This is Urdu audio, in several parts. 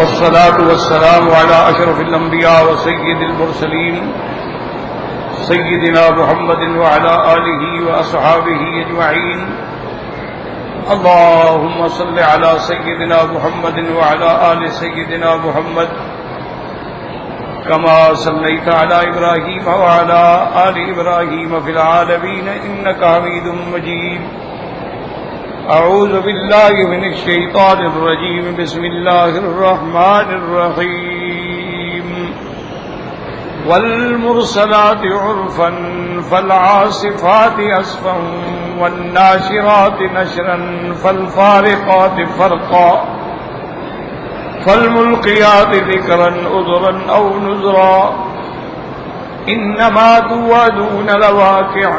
والصلاة والسلام على أشرف الأنبياء وسيد المرسلين سيدنا محمد وعلى آله وأصحابه أجمعين. اللهم صل على سيدنا محمد وعلى آل سيدنا محمد كما صليت على إبراهيم وعلى آل إبراهيم في العالمين إنك حميد مجيد. أعوذ بالله من الشيطان الرجيم. بسم الله الرحمن الرحيم. والمرسلات عرفا فالعاصفات عصفا والناشرات نشرا فالفارقات فرقا فالملقيات ذكرا عذرا أو نذرا إنما توعدون لواقع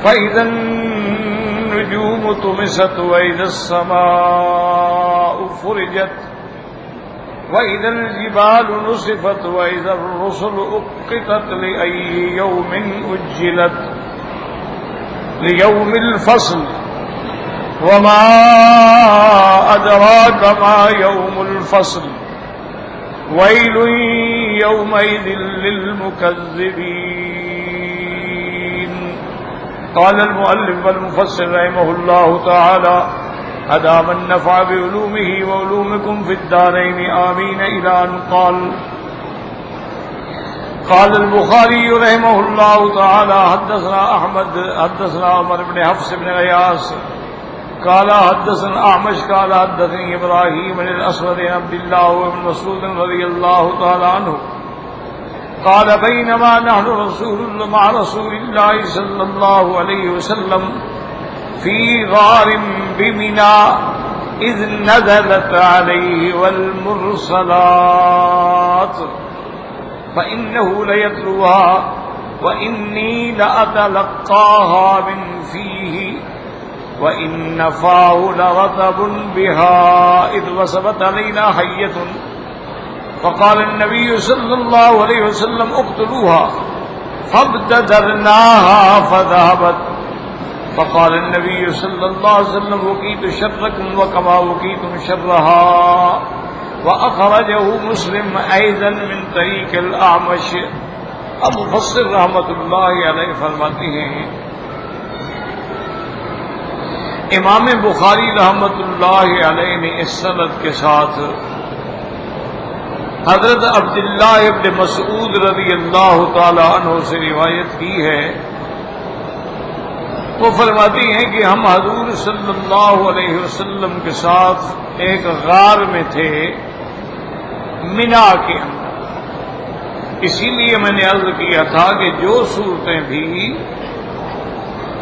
فإذا النجوم طمست وإذا السماء فرجت وإذا الجبال نصفت وإذا الرسل أقتت لأي يوم أجلت ليوم الفصل وما أدراك ما يوم الفصل ويل يومئذ للمكذبين. قال المؤلف والمفسر رحمه الله تعالى أدام النفع بعلومه وعلومكم في الدارين آمين إلى أن قال البخاري رحمه الله تعالى حدثنا أحمد حدثنا عمر بن حفص بن غياث قال حدثنا أعمش قال حدثني إبراهيم بن الأسود بن عبد الله بن مسعود رضي الله تعالى عنه قال بينما نحن مع رسول الله صلى الله عليه وسلم في غار بمنى إذ نزلت عليه والمرسلات فإنه ليتلوها وإني لأتلقاها من فيه وإن فاه لرطب بها إذ وثبت علينا حية فقال النبي صلى الله عليه وسلم اقتلوها فابتدرناها فذهبت فقال النبي صلى الله عليه وسلم وقيت شركم وكما وقيتم شرها. وأخرجه مسلم أيضا من طريق الأعمش. اب مفسر رحمۃ اللہ علیہ فرماتے ہیں امام بخاری رحمۃ اللہ علیہ نے اس سند کے ساتھ حضرت عبداللہ ابن مسعود رضی اللہ تعالی عنہ سے روایت کی ہے. وہ فرماتی ہیں کہ ہم حضور صلی اللہ علیہ وسلم کے ساتھ ایک غار میں تھے منا کے اندر. اسی لیے میں نے عرض کیا تھا کہ جو صورتیں بھی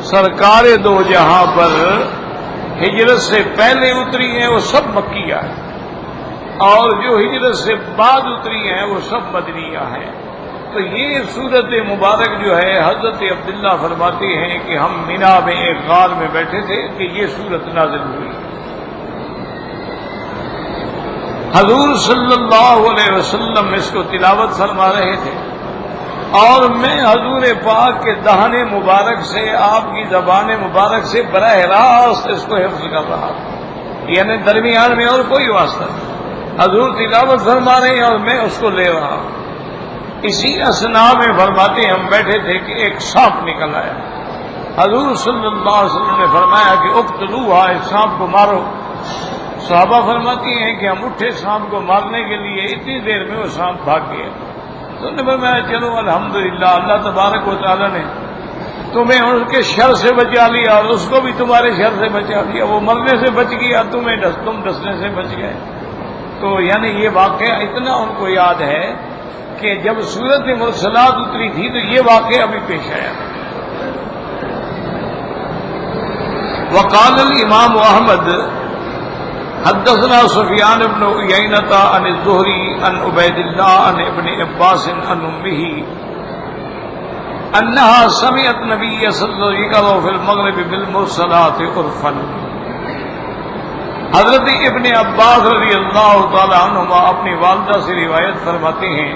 سرکار دو جہاں پر ہجرت سے پہلے اتری ہیں وہ سب مکیہ ہیں اور جو ہجرت سے بعد اتری ہیں وہ سب مدنیہ ہیں. تو یہ صورت مبارک جو ہے حضرت عبداللہ فرماتے ہیں کہ ہم منا میں ایک غار میں بیٹھے تھے کہ یہ صورت نازل ہوئی. حضور صلی اللہ علیہ وسلم اس کو تلاوت فرما رہے تھے اور میں حضور پاک کے دہنے مبارک سے آپ کی زبان مبارک سے براہ راست اس کو حفظ کر رہا تھا. یعنی درمیان میں اور کوئی واسطہ نہیں. حضور تلاوت فرما رہے ہیں اور میں اس کو لے رہا ہوں. اسی اثناء میں فرماتے ہم بیٹھے تھے کہ ایک سانپ نکل آیا. حضور صلی اللہ علیہ وسلم نے فرمایا کہ اقتلوها اس سانپ کو مارو. صحابہ فرماتی ہیں کہ ہم اٹھے سانپ کو مارنے کے لیے اتنی دیر میں وہ سانپ بھاگ گیا. تو نے فرمایا چلو الحمدللہ اللہ تبارک و تعالی نے تمہیں ان کے شر سے بچا لیا اور اس کو بھی تمہارے شر سے بچا لیا. وہ مرنے سے بچ گیا تم ڈسنے سے بچ گئے. تو یعنی یہ واقعہ اتنا ان کو یاد ہے کہ جب سورت مرسلات اتری تھی تو یہ واقعہ ابھی پیش آیا. وقال الامام احمد حدثنا سفیان بن عیینۃ عن الزہری عن عبید اللہ عن ابن عباس عن امہ انها سمعت نبی صلی اللہ علیہ وسلم فی المغرب بالمرسلات عرفا. حضرت ابن عباس رضی اللہ تعالی عنہما اپنی والدہ سے روایت فرماتے ہیں.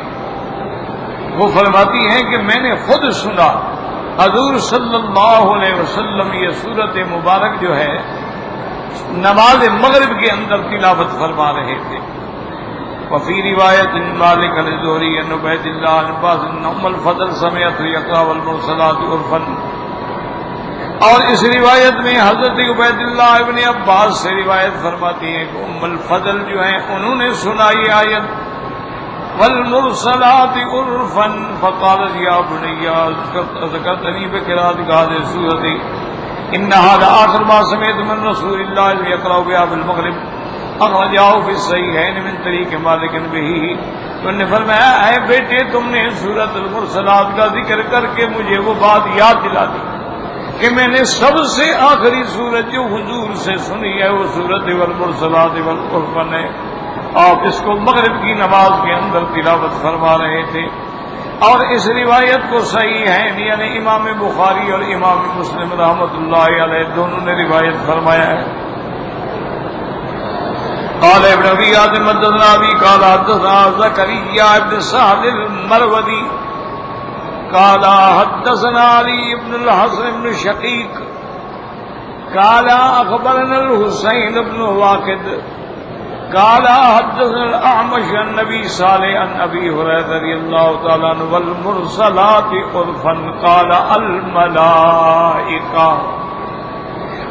وہ فرماتی ہیں کہ میں نے خود سنا حضور صلی اللہ علیہ وسلم یہ سورت مبارک جو ہے نماز مغرب کے اندر تلاوت فرما رہے تھے. وفي روایت مالک الزہری عن عبید اللہ عن عباس ان ام الفضل سمعت یقرأ والمرسلات عرفا، اور اس روایت میں حضرت عبید اللہ ابن عباس سے روایت فرماتی ہیں کہ ام الفضل جو ہیں انہوں نے سنا یہ آیت والمرسلات عرفا فقالت یا بنی ذکرتنی بقراءت هذه السورة انها لآخر ما سمعت من رسول الله يقرأ بها بالمغرب اخرجاه في الصحيحين من طریق مالک به۔ انہوں نے فرمایا اے بیٹے تم نے سورۃ المرسلات کا ذکر کر کے مجھے وہ بات یاد دلا دی کہ میں نے سب سے آخری سورت جو حضور سے سنی ہے وہ سورۃ والمرسلات والعرفا ہے۔ آپ اس کو مغرب کی نماز کے اندر تلاوت فرما رہے تھے، اور اس روایت کو صحیح ہے یعنی امام بخاری اور امام مسلم رحمۃ اللہ علیہ دونوں نے روایت فرمایا ہے۔ قال ابن ابی حاتم حدثنا ابی قال حدثنا زکریا ابن سہل المروزی قال حدثنا علی بن الحسن بن شقیق قال اخبرنا الحسین بن واقد قال حدثنا الاعمش عن نبی صالح عن ابی ہریرہ رضی اللہ تعالی عنہ والمرسلات عرفا قال الملائکہ۔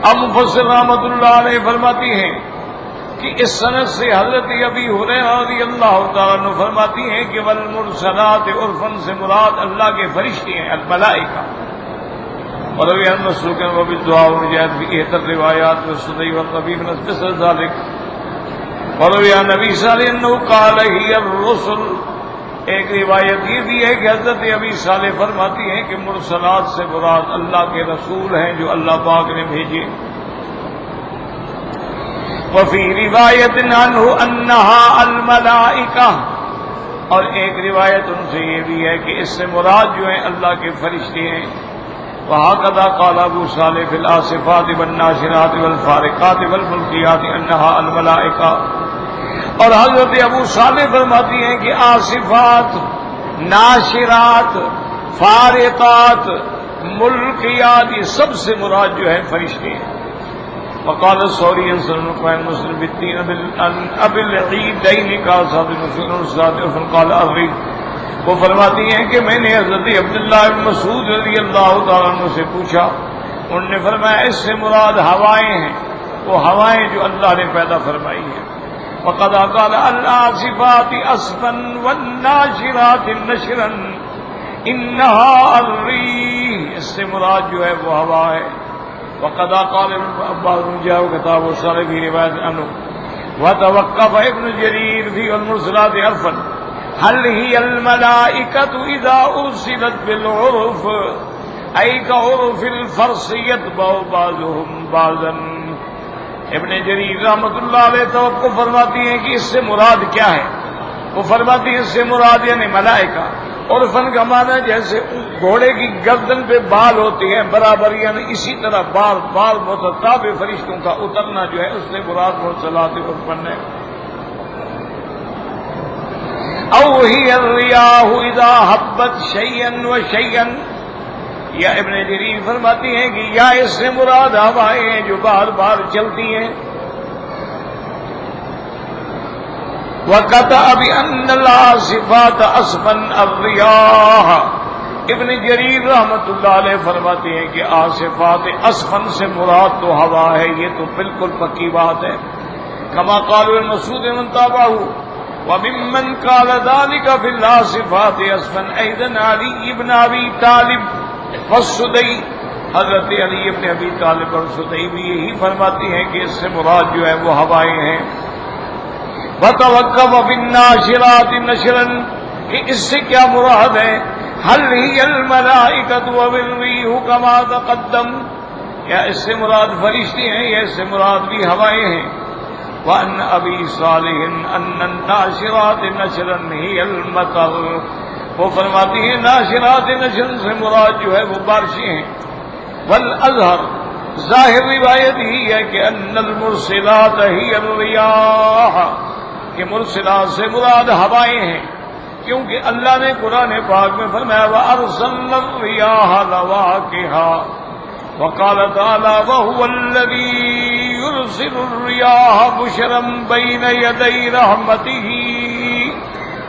اب مفسر رحمۃ اللہ علیہ فرماتی ہیں کہ اس سند سے حضرت ابی ہریرہ رضی اللہ تعالیٰ عنہ فرماتی ہیں کہ والمرسلات عرفا سے مراد اللہ کے فرشتے ہیں الملائکہ۔ وروی عن مسروق وبالدعاء والمجاہد في احد الروایات والسدی والربیع من مثل ذلك۔ وروی عن نبی صالح انه قال هي الرسل۔ ایک روایت یہ بھی ہے کہ حضرت ابی صالح فرماتی ہیں کہ مرسلات سے مراد اللہ کے رسول ہیں جو اللہ پاک نے بھیجے۔ وفی روایت عنہ انہا الملائکہ، اور ایک روایت ان سے یہ بھی ہے کہ اس سے مراد جو ہیں اللہ کے فرشتے ہیں۔ وہکذا قال ابو صالح فی الآصفات والناشرات والفارقات والملقیات انہا الملائکہ، اور حضرت ابو صالح فرماتی ہیں کہ آصفات، ناشرات، فارقات، ملقیات یہ سب سے مراد جو ہے فرشتے ہیں۔ وقال الثوری عن مسلم بالدين ابي العيدين قال صاحب مسلم الصادق قال ابي، وہ فرماتی ہیں کہ میں نے حضرت عبداللہ بن مسعود رضی اللہ تعالیٰ عنہ سے پوچھا، انہوں نے فرمایا اس سے مراد ہوائیں ہیں، وہ ہوائیں جو اللہ نے پیدا فرمائی ہیں۔ وقد قال العاصفات عصفا والناشرات نشرا انها الريح، اس سے مراد جو ہے وہ ہوا ہے۔ وقد قال ابن عباس جاء كتاب الصالح في رواية عنه وتوقف ابن جرير في المرسلات عرفا هل هي الملائكة إذا أرسلت بالعرف أي كعرف الفرس يتبع بعضهم بعضا۔ ابن جریر رحمۃ اللہ علیہ توقف فرماتی ہیں کہ اس سے مراد کیا ہے؟ وہ فرماتی ہیں اس سے مراد یعنی ملائکہ، اور فن کا معنی جیسے گھوڑے کی گردن پہ بال ہوتے ہیں برابر، یعنی اسی طرح بال بال متتابع فرشتوں کا اترنا جو ہے اس سے مراد مرسلات عرفن ہے۔ او ہی الریاح اذا حبت شیئا وشیئا، یا ابن جریر فرماتی ہیں کہ یا اس سے مراد ہوائیں ہیں جو بار بار چلتی ہیں۔ وَقَطَعَ بِأَنَّ الْعَاصِفَاتَ عَصْفًا الرِّيَاحَ، ابن جریر رحمۃ اللہ علیہ فرماتے ہیں کہ عاصفات عصفاً سے مراد تو ہوا ہے، یہ تو بالکل پکی بات ہے۔ كما قالوا المسعود من تابعه وممن قال ذلك في العاصفات عصفا أيضا علي بن أبي طالب والسدي، حضرت علی ابن ابی طالب اور سدی بھی یہی فرماتی ہیں کہ اس سے مراد جو ہے وہ ہوائیں ہیں۔ وَتَوَقَّفَ فِي النَّاشِرَاتِ نَشْرًا، کہ اس سے کیا مراد ہے؟ هَلْ هِيَ الْمَلَائِكَةُ وَالرِّيحُ كَمَا تَقَدَّمَ، یا اس سے مراد فرشتے ہیں یا اس سے مراد بھی ہوائیں ہیں۔ وَأَنَّ أَبِي صَالِحٍ أَنَّ النَّاشِرَاتِ نَشْرًا هِيَ الْمَطَرُ، وہ فرماتی ہیں ناشرات نشر سے مراد جو ہے وہ بارشیں ہیں۔ والازہر، ظاہر روایت ہی ہے کہ ان المرسلات ہی الریاح، کہ مرسلات سے مراد ہوائیں ہیں، کیونکہ اللہ نے قرآن پاک میں فرمایا وَأَرْسَلْنَا الرِّيَاحَ لَوَاقِحَا، وقال تعالی وَهُوَ الَّذِي يُرْسِلُ الرِّيَاحَ بُشْرًا بَيْنَ يَدَيْ رَحْمَتِهِ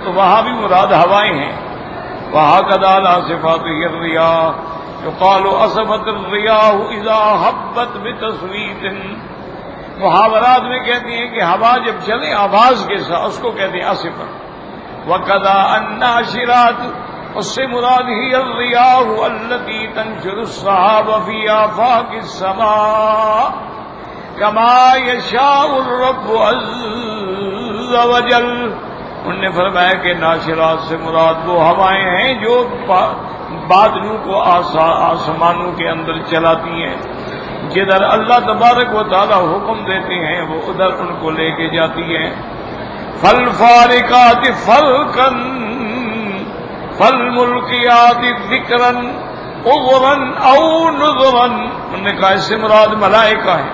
تو وہاں بھی مراد ہوائیں ہیں. وَهَكَذَا لَا صِفَاتِهِ الرِّيَاحُ يُقَالُ أَصَفَتِ الرِّيَاحُ إِذَا هَبَّتْ بِتَصْوِيتٍ. محاورات میں کہتی ہیں کہ ہوا جب چلے آواز کے ساتھ اس کو کہتے ہیں اصفت. وَكَذَا النَّاشِرَاتُ اس سے مراد ہی الرِّيَاحُ الَّتِي تَنشُرُ السَّحَابَ فِي آفَاقِ السَّمَاءِ كَمَا يَشَاءُ الرَّبُّ عَزَّ وَجَلَّ. انہوں نے فرمایا کہ ناشرات سے مراد وہ ہوائیں ہیں جو بادلوں کو آسمانوں کے اندر چلاتی ہیں. جدھر اللہ تبارک و تعالی حکم دیتے ہیں وہ ادھر ان کو لے کے جاتی ہیں. فَالْفَارِقَاتِ فَرْقًا فَالْمُلْقِيَاتِ ذِكْرًا عُذْرًا أَوْ نُذْرًا. انہوں نے کہا اس سے مراد ملائکہ ہیں.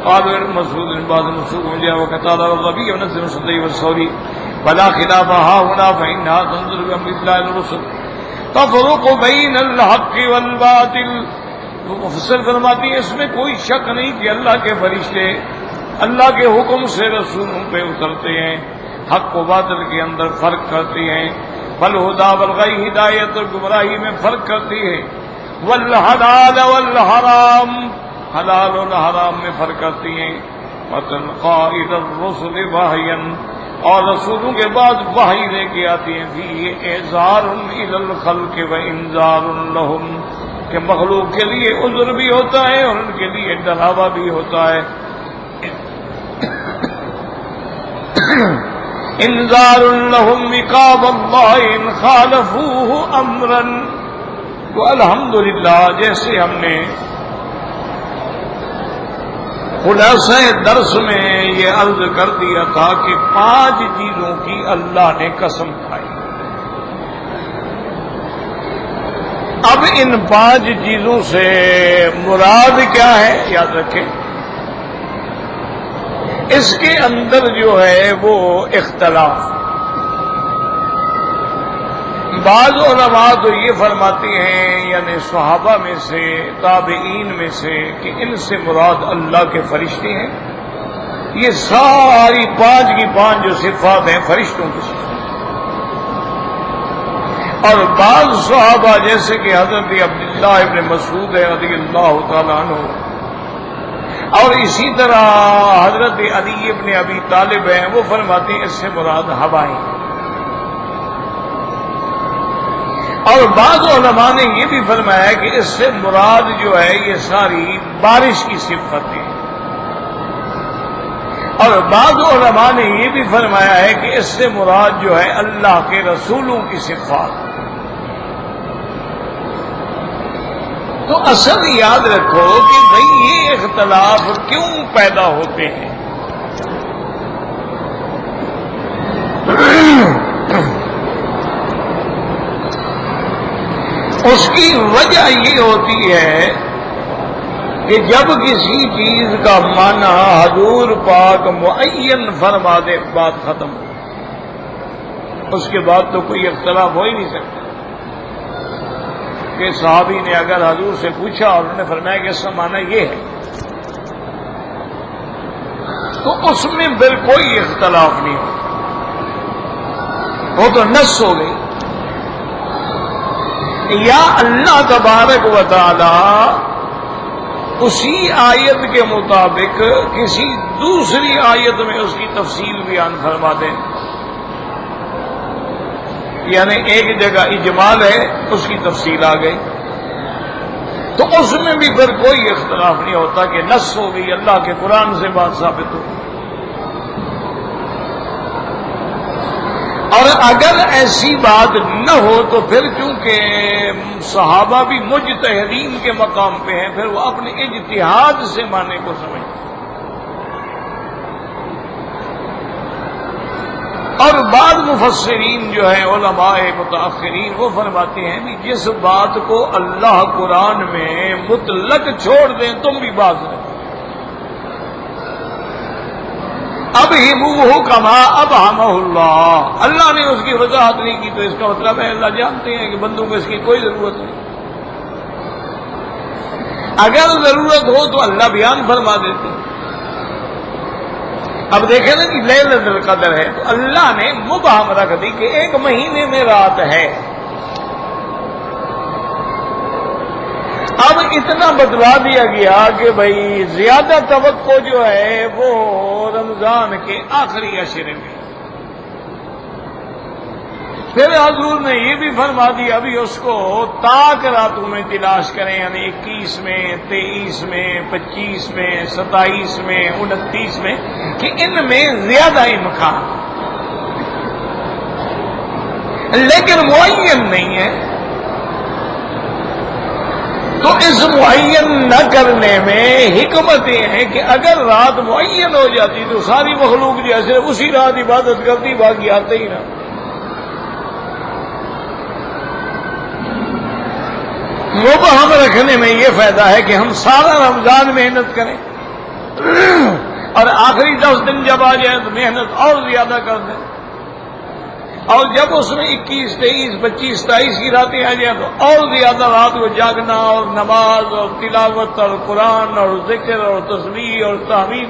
قالوا مسعود بن بعض مسعود وجاء وقتال الربيع ونزل الصدي والثوري فلا خلاف ها هنا فإنها تنظر بأمر الله الرسل تفرق بين الحق والباطل. مفسر فرماتی ہے اس میں کوئی شک نہیں کہ اللہ کے فرشتے اللہ کے حکم سے رسولوں پہ اترتے ہیں, حق و باطل کے اندر فرق کرتے ہیں. فالہدی والغی ہدایت اور گمراہی میں فرق کرتی ہے. والحلال والحرام حلال اور حرام میں فرق کرتی ہیں. وتلقى إلى الرسل وحيا اور رسولوں کے بعد وحی لے کے آتی ہیں. فيه إعذار إلى الخلق وإنذار لهم کہ مخلوق کے لیے عذر بھی ہوتا ہے اور ان کے لیے ڈراوا بھی ہوتا ہے. انذار لهم عقاب الله إن خالفوه أمرا. تو الحمدللہ جیسے ہم نے خلاصہ درس میں یہ عرض کر دیا تھا کہ 5 چیزوں کی اللہ نے قسم کھائی. اب ان 5 چیزوں سے مراد کیا ہے یاد رکھیں. اس کے اندر جو ہے وہ اختلاف. بعض علماء تو یہ فرماتے ہیں یعنی صحابہ میں سے تابعین میں سے کہ ان سے مراد اللہ کے فرشتے ہیں. یہ ساری 5 کی 5 جو صفات ہیں فرشتوں کی صفات. اور بعض صحابہ جیسے کہ حضرت عبداللہ ابن مسعود رضی اللہ تعالیٰ عنہ اور اسی طرح حضرت علی ابن ابی طالب ہیں وہ فرماتے ہیں اس سے مراد ہوائیں. اور بعض علماء نے یہ بھی فرمایا کہ اس سے مراد جو ہے یہ ساری بارش کی صفتیں. اور بعض علماء نے یہ بھی فرمایا ہے کہ اس سے مراد جو ہے اللہ کے رسولوں کی صفات. تو اصل یاد رکھو کہ بھئی یہ اختلاف کیوں پیدا ہوتے ہیں. اس کی وجہ یہ ہوتی ہے کہ جب کسی چیز کا معنی حضور پاک معین فرما دے بات ختم ہو, اس کے بعد تو کوئی اختلاف ہو ہی نہیں سکتا. کہ صحابی نے اگر حضور سے پوچھا اور انہوں نے فرمایا کہ اس کا معنی یہ ہے تو اس میں پھر کوئی اختلاف نہیں ہوتا, وہ تو نص ہو گئی. یا اللہ تبارک و تعالی اسی آیت کے مطابق کسی دوسری آیت میں اس کی تفصیل بیان فرما دیں. یعنی ایک جگہ اجمال ہے اس کی تفصیل آ گئی تو اس میں بھی پھر کوئی اختلاف نہیں ہوتا کہ نص ہو گئی, اللہ کے قرآن سے بات ثابت ہو. اور اگر ایسی بات نہ ہو تو پھر چونکہ صحابہ بھی مجتہدین کے مقام پہ ہیں پھر وہ اپنے اجتہاد سے معنی کو سمجھتے. اور بعض مفسرین جو ہیں علماء متاخرین وہ فرماتے ہیں کہ جس بات کو اللہ قرآن میں مطلق چھوڑ دیں تم بھی باز رہو. اب ہموہ کما اب اللہ, اللہ نے اس کی وضاحت نہیں کی تو اس کا مطلب ہے اللہ جانتے ہیں کہ بندوں کو اس کی کوئی ضرورت نہیں. اگر ضرورت ہو تو اللہ بیان فرما دیتے. اب دیکھیں نا کہ لیلۃ القدر ہے تو اللہ نے مبہم رکھ دی کہ 1 مہینے میں رات ہے. اب اتنا بتلا دیا گیا کہ بھائی زیادہ توقع جو ہے وہ رمضان کے آخری عشرے میں. پھر حضور نے یہ بھی فرما دیا ابھی اس کو تاک راتوں میں تلاش کریں، یعنی 21 میں، 23 میں، 25 میں، 27 میں، 29 میں، کہ ان میں زیادہ امکان، لیکن معین نہیں ہے. تو اس معین نہ کرنے میں حکمت یہ ہے کہ اگر رات معین ہو جاتی تو ساری مخلوق جیسے اسی رات عبادت کرتی، باقی آتے ہی نہ. مبہم رکھنے میں یہ فائدہ ہے کہ ہم سارا رمضان محنت کریں اور آخری 10 دن جب آ جائیں تو محنت اور زیادہ کر دیں، اور جب اس میں 21، 23، 25، 27 کی راتیں آ جائیں تو اور زیادہ رات کو جاگنا اور نماز اور تلاوت اور قرآن اور ذکر اور تسبیح اور تحمید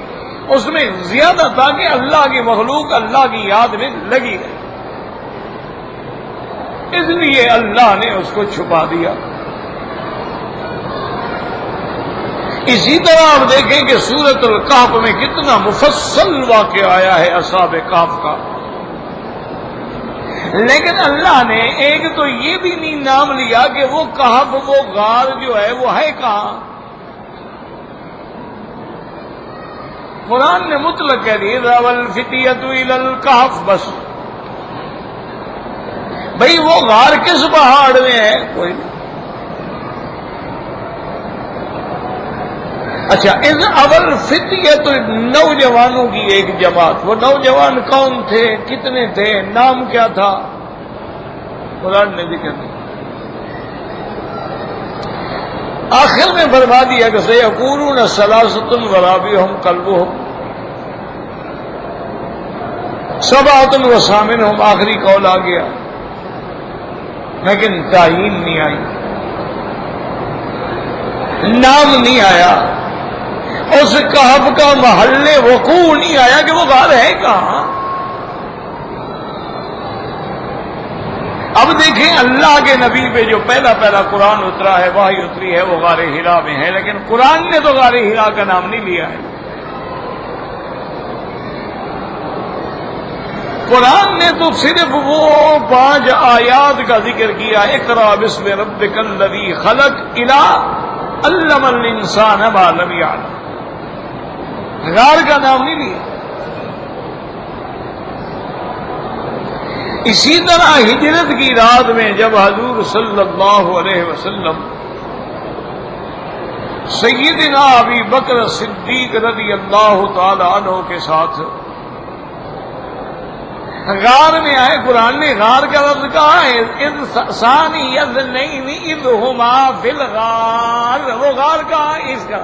اس میں زیادہ، تاکہ اللہ کی مخلوق اللہ کی یاد میں لگی رہے. اس لیے اللہ نے اس کو چھپا دیا. اسی طرح آپ دیکھیں کہ سورۃ الکہف میں کتنا مفصل واقعہ آیا ہے اصحاب کہف کا، لیکن اللہ نے ایک تو یہ بھی نہیں نام لیا کہ وہ کہف، وہ غار جو ہے وہ ہے کہاں. قرآن نے مطلق کہہ دی ذَهَبَ الْفِتْيَةُ إِلَى الْكَهْفِ، بس. بھئی وہ غار کس پہاڑ میں ہے؟ کوئی نہیں. اچھا، اذ اول فتیۃ، نوجوانوں کی ایک جماعت. وہ نوجوان کون تھے، کتنے تھے، نام کیا تھا؟ قرآن نے ذکر نہیں. آخر میں فرما دیا کہ سیقولون ثلاثۃ ورابعہم کلبہم، سبعۃ وثامنہم، آخری قول آ گیا، لیکن تعین نہیں آئی، نام نہیں آیا، اس کہف کا محل وقوع نہیں آیا کہ وہ غار ہے کہاں. اب دیکھیں اللہ کے نبی پہ جو پہلا قرآن اترا ہے، وحی اتری ہے، وہ غار حرا میں ہے، لیکن قرآن نے تو غار حرا کا نام نہیں لیا ہے. قرآن نے تو صرف وہ 5 آیات کا ذکر کیا، اقرأ باسم ربک الذی خلق الی علم الانسان ما لم یعلم. غار کا نام نہیں لیا. اسی طرح ہجرت کی رات میں جب حضور صلی اللہ علیہ وسلم سیدنا ابی بکر صدیق رضی اللہ تعالی عنہ کے ساتھ غار میں آئے، قرآن نے غار کا لفظ کہا ہے، اذ ثانی اذنین اذ ہما فی الغار. وہ غار کہاں ہے؟ اس کا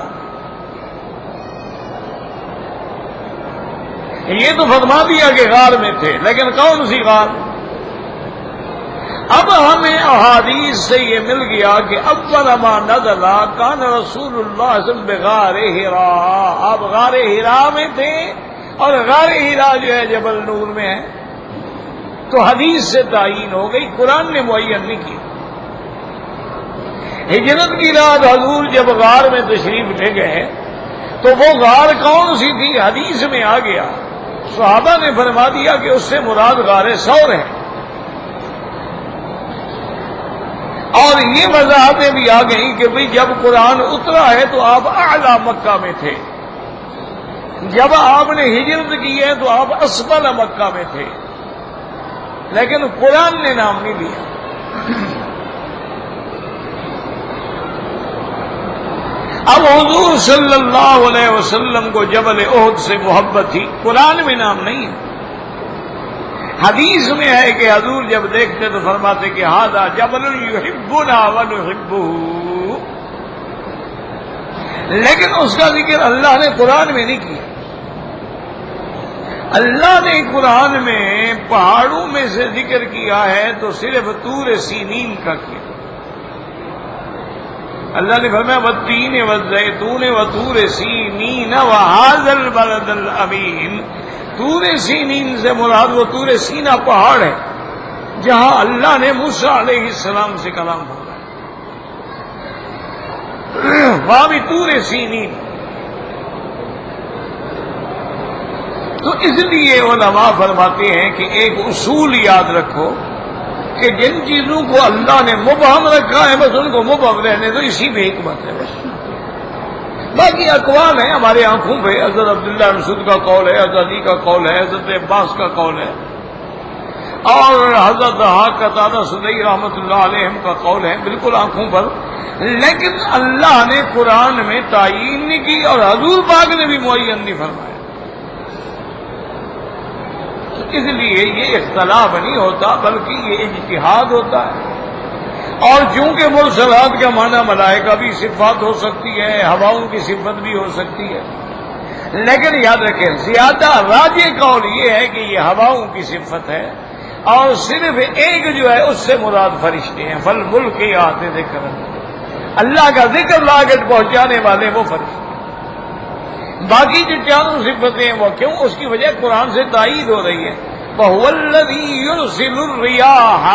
یہ تو فرما دیا کہ غار میں تھے، لیکن کون سی غار؟ اب ہمیں احادیث سے یہ مل گیا کہ اول ما نزل کان رسول اللہ صلی اللہ علیہ وسلم بغار حرا. آپ غار حرا میں تھے، اور غار حرا جو ہے جبل نور میں ہے. تو حدیث سے تعین ہو گئی، قرآن نے معین نہیں کی. ہجرت کی رات حضور جب غار میں تشریف لے گئے تو وہ غار کون سی تھی؟ حدیث میں آ گیا، صحابہ نے فرما دیا کہ اس سے مراد غار ثور ہے. اور یہ وضاحتیں بھی آ گئیں کہ بھئی جب قرآن اترا ہے تو آپ اعلی مکہ میں تھے، جب آپ نے ہجرت کی ہے تو آپ اسفل مکہ میں تھے، لیکن قرآن نے نام نہیں لیا. اب حضور صلی اللہ علیہ وسلم کو جبل احد سے محبت تھی، قرآن میں نام نہیں ہے. حدیث میں ہے کہ حضور جب دیکھتے تو فرماتے کہ ھذا جبل یحبنا ونحبہ، لیکن اس کا ذکر اللہ نے قرآن میں نہیں کیا. اللہ نے قرآن میں پہاڑوں میں سے ذکر کیا ہے تو صرف طور سینین کا کیا. اللہ نے فرمایا والتین والزیتون وطور سینین وھذا البلد الامین. طور سینین سے مراد وہ طور سینہ پہاڑ ہے جہاں اللہ نے موسیٰ علیہ السلام سے کلام فرمایا، وہاں بھی طور سینین۔ تو اس لیے علماء فرماتے ہیں کہ ایک اصول یاد رکھو کہ جن چیزوں کو اللہ نے مبہم رکھا ہے بس ان کو مبہم رہنے دو، اسی میں حکمت ہے بس۔ باقی اقوال ہیں ہمارے آنکھوں پہ، حضرت عبداللہ مسعود کا قول ہے، حضرت علی کا قول ہے، حضرت عباس کا قول ہے، اور حضرت قتادہ سدی رحمۃ اللہ علیہ کا قول ہے، بالکل آنکھوں پر، لیکن اللہ نے قرآن میں تعین نہیں کی اور حضور پاک نے بھی معین نہیں فرمایا۔ اس لیے یہ اختلاف نہیں ہوتا بلکہ یہ اجتہاد ہوتا ہے۔ اور چونکہ مرسلات کا معنی ملائکہ بھی صفات ہو سکتی ہے، ہواؤں کی صفت بھی ہو سکتی ہے، لیکن یاد رکھیں زیادہ راجح قول یہ ہے کہ یہ ہواؤں کی صفت ہے اور صرف ایک جو ہے اس سے مراد فرشتے ہیں، فالملک آتے ذکر، اللہ کا ذکر لاگت پہنچانے والے وہ فرشتے۔ باقی جو چاروں صفتیں ہیں وہ کیوں؟ اس کی وجہ قرآن سے تائید ہو رہی ہے، وَهُوَ الَّذِي يُرْسِلُ الرِّيَاحَ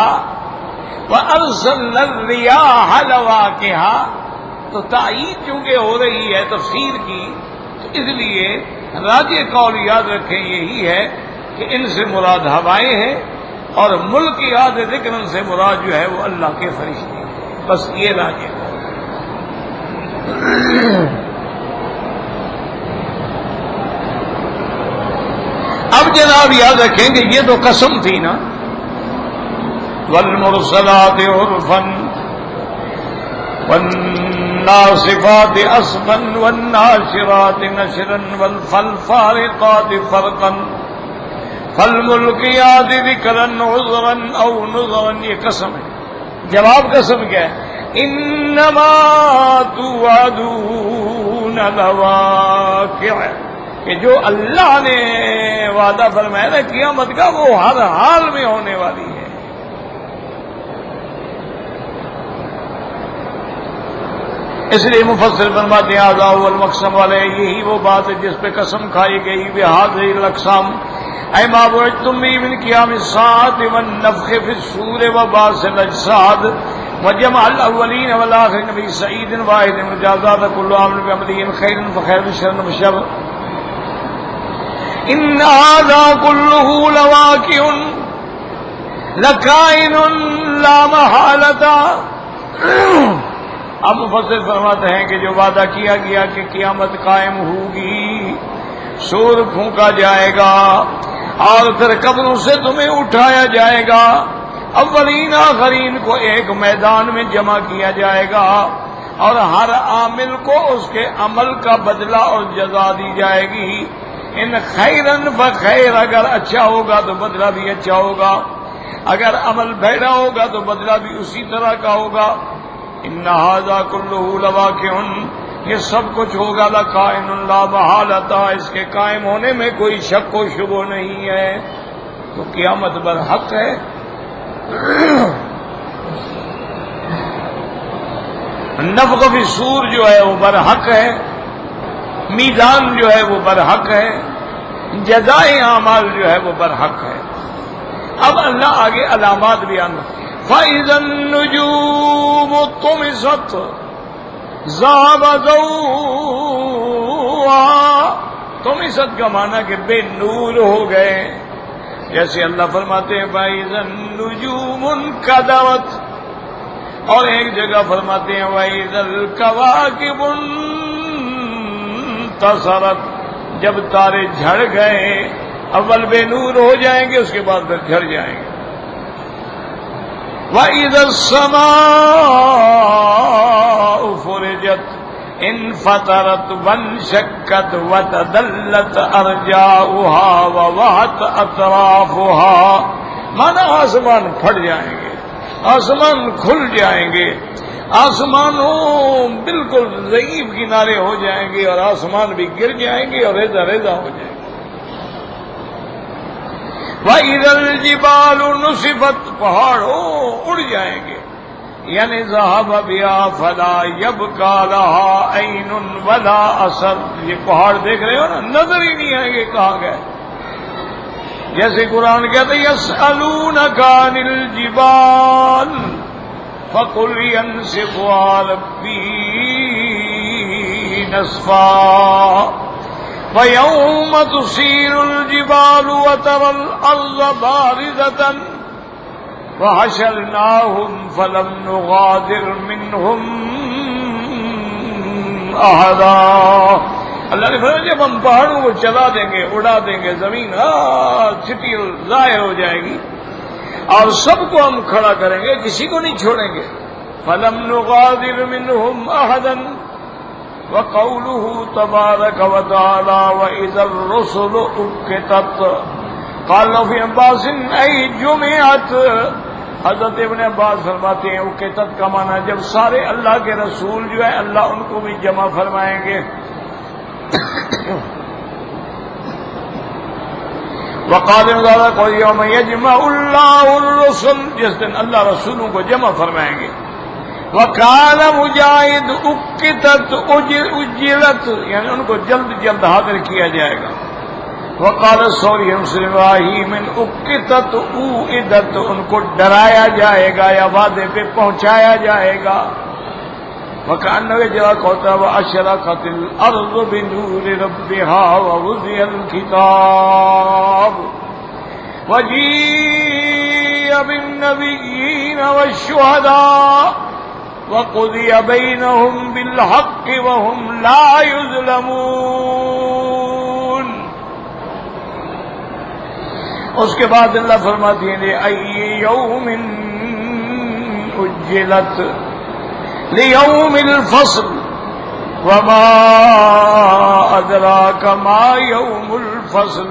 وَأَرْسَلْنَا الرِّيَاحَ لَوَاقِحَ۔ تو تائید چونکہ ہو رہی ہے تفسیر کی، تو اس لیے راجح قول یاد رکھیں یہی ہے کہ ان سے مراد ہوائیں ہیں اور ملک یاد ذکر سے مراد جو ہے وہ اللہ کے فرشتے ہیں، بس یہ راجح قول۔ اب جناب یاد رکھیں کہ یہ تو قسم تھی نا، والمرسلات عرفا والناصفات اسفا والناشرات نشرا والفالفارقات فرقا فالملقيات ذکرا عذرا او نذرا، یہ قسم ہے۔ جواب قسم کیا ہے؟ انما توعدون لواقع، کہ جو اللہ نے وعدہ فرمایا نا قیامت کا وہ ہر حال میں ہونے والی ہے۔ اس لیے مفسر فرماتے ہیں ھذا ھو المقسم والے، یہی وہ بات ہے جس پہ قسم کھائی گئی، بہذہ الاقسام اے ما بعثتم به من قیام الساعة والنفخ في الصور وبعث الاجساد وجمع الاولین والآخرین فی سعید واحد مجازات كل عامل بعمله خیر فخیر وشر فشر ان هذا كله لواقع لكائن لا محالة۔ اب مفسر فرماتے ہیں کہ جو وعدہ کیا گیا کہ قیامت قائم ہوگی، سور پھونکا جائے گا اور پھر قبروں سے تمہیں اٹھایا جائے گا، اولین آخرین کو ایک میدان میں جمع کیا جائے گا اور ہر عامل کو اس کے عمل کا بدلہ اور جزا دی جائے گی۔ ان خیرن فخیر، اگر اچھا ہوگا تو بدلہ بھی اچھا ہوگا، اگر عمل بھیڑا ہوگا تو بدلہ بھی اسی طرح کا ہوگا۔ ان ھذا کلہ لواقع، یہ سب کچھ ہوگا لکائن لا محالۃ، اس کے قائم ہونے میں کوئی شک و شبہ نہیں ہے۔ تو قیامت برحق ہے۔ نفخ فی الصور جو ہے وہ برحق ہے، میزان جو ہے وہ برحق ہے، جزائے اعمال جو ہے وہ برحق ہے۔ اب اللہ آگے علامات بیان کرتے ہیں۔ فَإِذَا النُّجُومُ طُمِسَتْ ذَهَبَ ضَوْءُهَا، طُمِسَت کا معنی کہ بے نور ہو گئے، جیسے اللہ فرماتے ہیں فَإِذَا النُّجُومُ انكَدَرَتْ، اور ایک جگہ فرماتے ہیں وَإِذَا الْكَوَاكِبُ انتَثَرَتْ، جب تارے جھڑ گئے، اول بے نور ہو جائیں گے اس کے بعد پھر جھڑ جائیں گے۔ وَإِذَا السَّمَاءُ فُرِجَتْ انفطرت وانشقت وتدلت ارجاؤها ووهت اطرافها، مانا آسمان پھٹ جائیں گے، آسمان کھل جائیں گے، آسمانوں بالکل ضعیف کنارے ہو جائیں گے اور آسمان بھی گر جائیں گے اور ریزہ ریزہ ہو جائیں گے۔ وَإِذَا الْجِبَالُ نُصِفَتْ، پہاڑوں اڑ جائیں گے، یعنی ذهب بها فلا يبقى لها عين ولا اثر، یہ پہاڑ دیکھ رہے ہو نا، نظر ہی نہیں آئیں گے کہاں گئے۔ جیسے قرآن کہتے ہیں یسألونک عن الجبال فقل ينسفها ربی نسفا فيوم تسير الجبال وترى الأرض بارزة وحشرناهم فلم نغادر منهم أحدا. اللہ نے فرمایا جب ہم پہاڑوں کو چلا دیں گے، اڑا دیں گے، زمین چھٹی ضائع ہو جائے گی اور سب کو ہم کھڑا کریں گے، کسی کو نہیں چھوڑیں گے. فلم نغادر منهم أحدا وقوله تبارك وتعالى وإذا الرسل أُقِّتت قال في عباس أي جمعت. حضرت ابن عباس فرماتے ہیں اُقِّتت کا معنی جب سارے اللہ کے رسول جو ہے اللہ ان کو بھی جمع فرمائیں گے. وقال قل يوم يجمع الله الرسل، جس دن اللہ رسولوں کو جمع فرمائیں گے. وقال مجاہد اُقِّتت اجلت، یعنی ان کو جلد جلد حاضر کیا جائے گا. وقال سوری ابراہیم اُقِّتت اوعدت، ان کو ڈرایا جائے گا یا وعدے پہ پہنچایا جائے گا. وَكَأَنَّهُ يَجْرَى وَأَشْرَقَتِ الْأَرْضُ بِنُورِ رَبِّهَا وَوُضِعَ الْكِتَابُ وَجِيءَ بِالنَّبِيِّينَ وَالشُّهَدَاءِ وَقُضِيَ بَيْنَهُم بِالْحَقِّ وَهُمْ لَا يُظْلَمُونَ. اس کے بعد اللہ فرماتی ہیں لِأَيِّ يَوْمٍ أُجِّلَتْ لِيَوْمِ الْفَصْلِ وَمَا أَدْرَاكَ مَا يَوْمُ الْفَصْلِ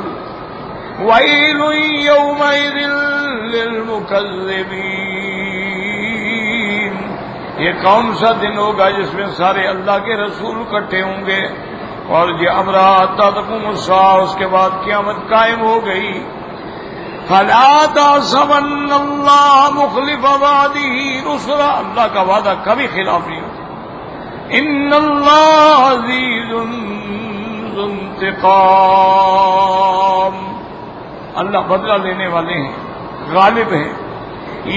وَيْلٌ يَوْمَئِذٍ لِّلْمُكَذِّبِينَ. یہ کون سا دن ہوگا جس میں سارے اللہ کے رسول اکٹھے ہوں گے اور یہ امرا تقوم الساعہ، اس کے بعد قیامت قائم ہو گئی. فَلَا تَحْسَبَنَّ اللَّهَ مُخْلِفَ وَعْدِهِ رُسُلَهُ، اللہ کا وعدہ کبھی خلاف نہیں ہوتا. إِنَّ اللَّهَ عَزِيزٌ ذُو انتقام، اللہ بدلہ لینے والے ہیں، غالب ہیں.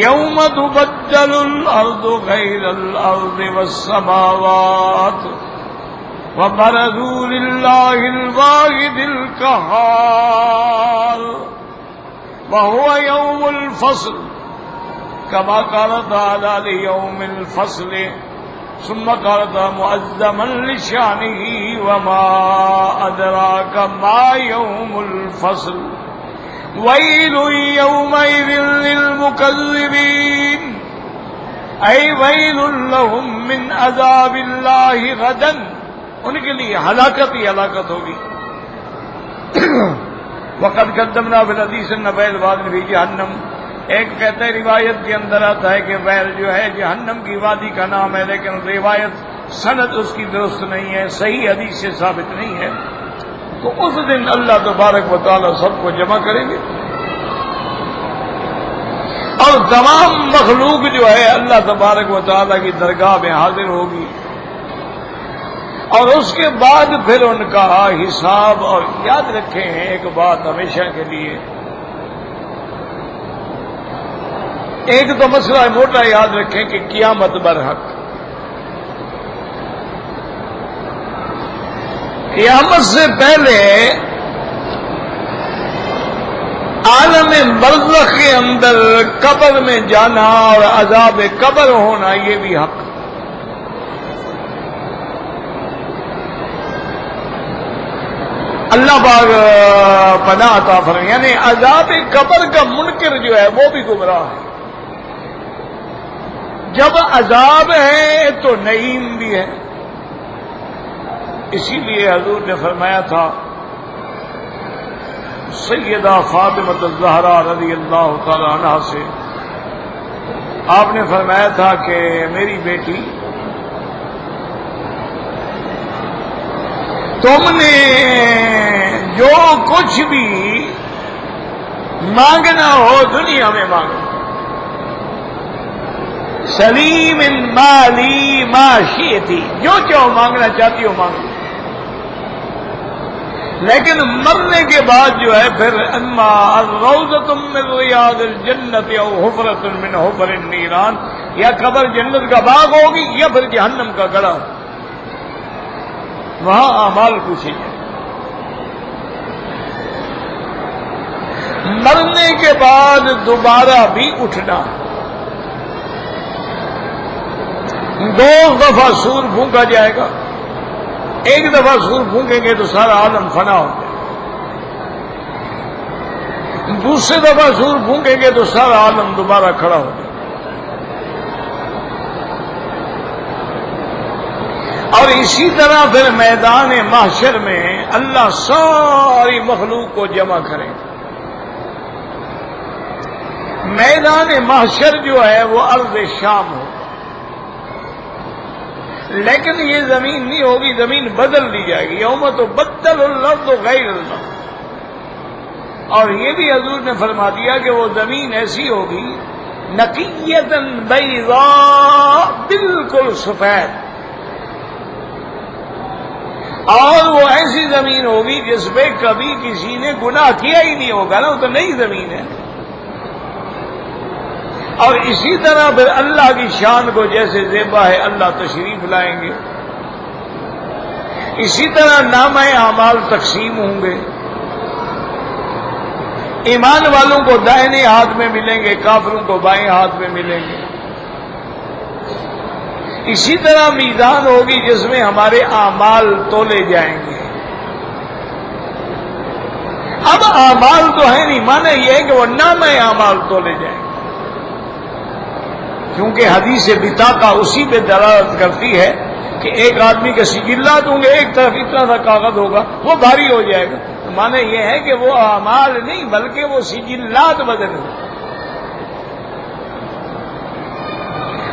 يَوْمَ تُبَدَّلُ الْأَرْضُ غَيْرَ الْأَرْضِ وَالسَّمَاوَاتُ وَبَرَزُوا لِلَّهِ الْوَاحِدِ الْقَهَّارِ وَهُوَ يَوْمُ الْفَصْلِ كَمَا قَالَ تَعَالَى لِيَوْمِ الْفَصْلِ ثُمَّ قَالَ مُعَظَّمًا لِشَأْنِهِ وَمَا أَدْرَاكَ مَا يَوْمُ الْفَصْلِ وَيْلٌ يَوْمَئِذٍ لِّلْمُكَذِّبِينَ أَيْ وَيْلٌ لَّهُم مِّنْ عَذَابِ اللَّهِ غَدًا، ان کے لیے ہلاکت ہی ہلاکت ہوگی. وقد قدمنا فی الحدیث النبی الوادی فی جہنم، ایک کہتا ہے روایت کے اندر آتا ہے کہ ویل جو ہے جہنم کی وادی کا نام ہے، لیکن روایت سند اس کی درست نہیں ہے، صحیح حدیث سے ثابت نہیں ہے. تو اس دن اللہ تبارک و تعالی سب کو جمع کریں گے اور تمام مخلوق جو ہے اللہ تبارک و تعالی کی درگاہ میں حاضر ہوگی اور اس کے بعد پھر ان کا حساب. اور یاد رکھیں ایک بات ہمیشہ کے لیے، ایک تو مسئلہ موٹا یاد رکھیں کہ قیامت برحق، قیامت سے پہلے عالم برزخ کے اندر قبر میں جانا اور عذاب قبر ہونا یہ بھی حق. اللہ پاک پناہ عطا فرمائے، یعنی عذاب قبر کا منکر جو ہے وہ بھی گمراہ ہے. جب عذاب ہے تو نعیم بھی ہے. اسی لیے حضور نے فرمایا تھا سیدہ فاطمہ الزہرا رضی اللہ تعالی عنہا سے، آپ نے فرمایا تھا کہ میری بیٹی تم نے جو کچھ بھی مانگنا ہو دنیا میں مانگو، سلیم مالی ما شئتی، جو چاہو مانگنا چاہتی ہو مانگو، لیکن مرنے کے بعد جو ہے پھر اما روضۃ من ریاض الجنت او حفرۃ من حفر النیران، یا قبر جنت کا باغ ہوگی یا پھر جہنم کا گڑھا، وہاں اعمال پوچھے جائیں۔ مرنے کے بعد دوبارہ بھی اٹھنا، 2 دفعہ سور پھونکا جائے گا، ایک دفعہ سور پھونکیں گے تو سارا عالم فنا ہو جائے گا، دوسری دفعہ سور پھونکیں گے تو سارا عالم دوبارہ کھڑا ہو جائے گا، اور اسی طرح پھر میدان محشر میں اللہ ساری مخلوق کو جمع کرے گا۔ میدان محشر جو ہے وہ ارض شام ہوگا، لیکن یہ زمین نہیں ہوگی، زمین بدل دی جائے گی، یوم تو بدل الارض غیر الارض، اور یہ بھی حضور نے فرما دیا کہ وہ زمین ایسی ہوگی نقیۃ بیضاء، بالکل سفید، اور وہ ایسی زمین ہوگی جس پہ کبھی کسی نے گناہ کیا ہی نہیں ہوگا نا، وہ تو نئی زمین ہے۔ اور اسی طرح پھر اللہ کی شان کو جیسے زیبا ہے اللہ تشریف لائیں گے، اسی طرح نامہ اعمال تقسیم ہوں گے، ایمان والوں کو دائیں ہاتھ میں ملیں گے، کافروں کو بائیں ہاتھ میں ملیں گے۔ اسی طرح میزان ہوگی جس میں ہمارے اعمال تولے جائیں گے۔ اب اعمال تو ہے نہیں، معنی یہ ہے کہ وہ نامہ اعمال تولے جائیں گے، کیونکہ حدیث بطاقہ اسی پہ دلالت کرتی ہے کہ ایک آدمی کے سجلات ہوں گے، ایک طرف اتنا سا کاغذ ہوگا، وہ بھاری ہو جائے گا، تو معنی یہ ہے کہ وہ اعمال نہیں بلکہ وہ سجلات بدل ہیں،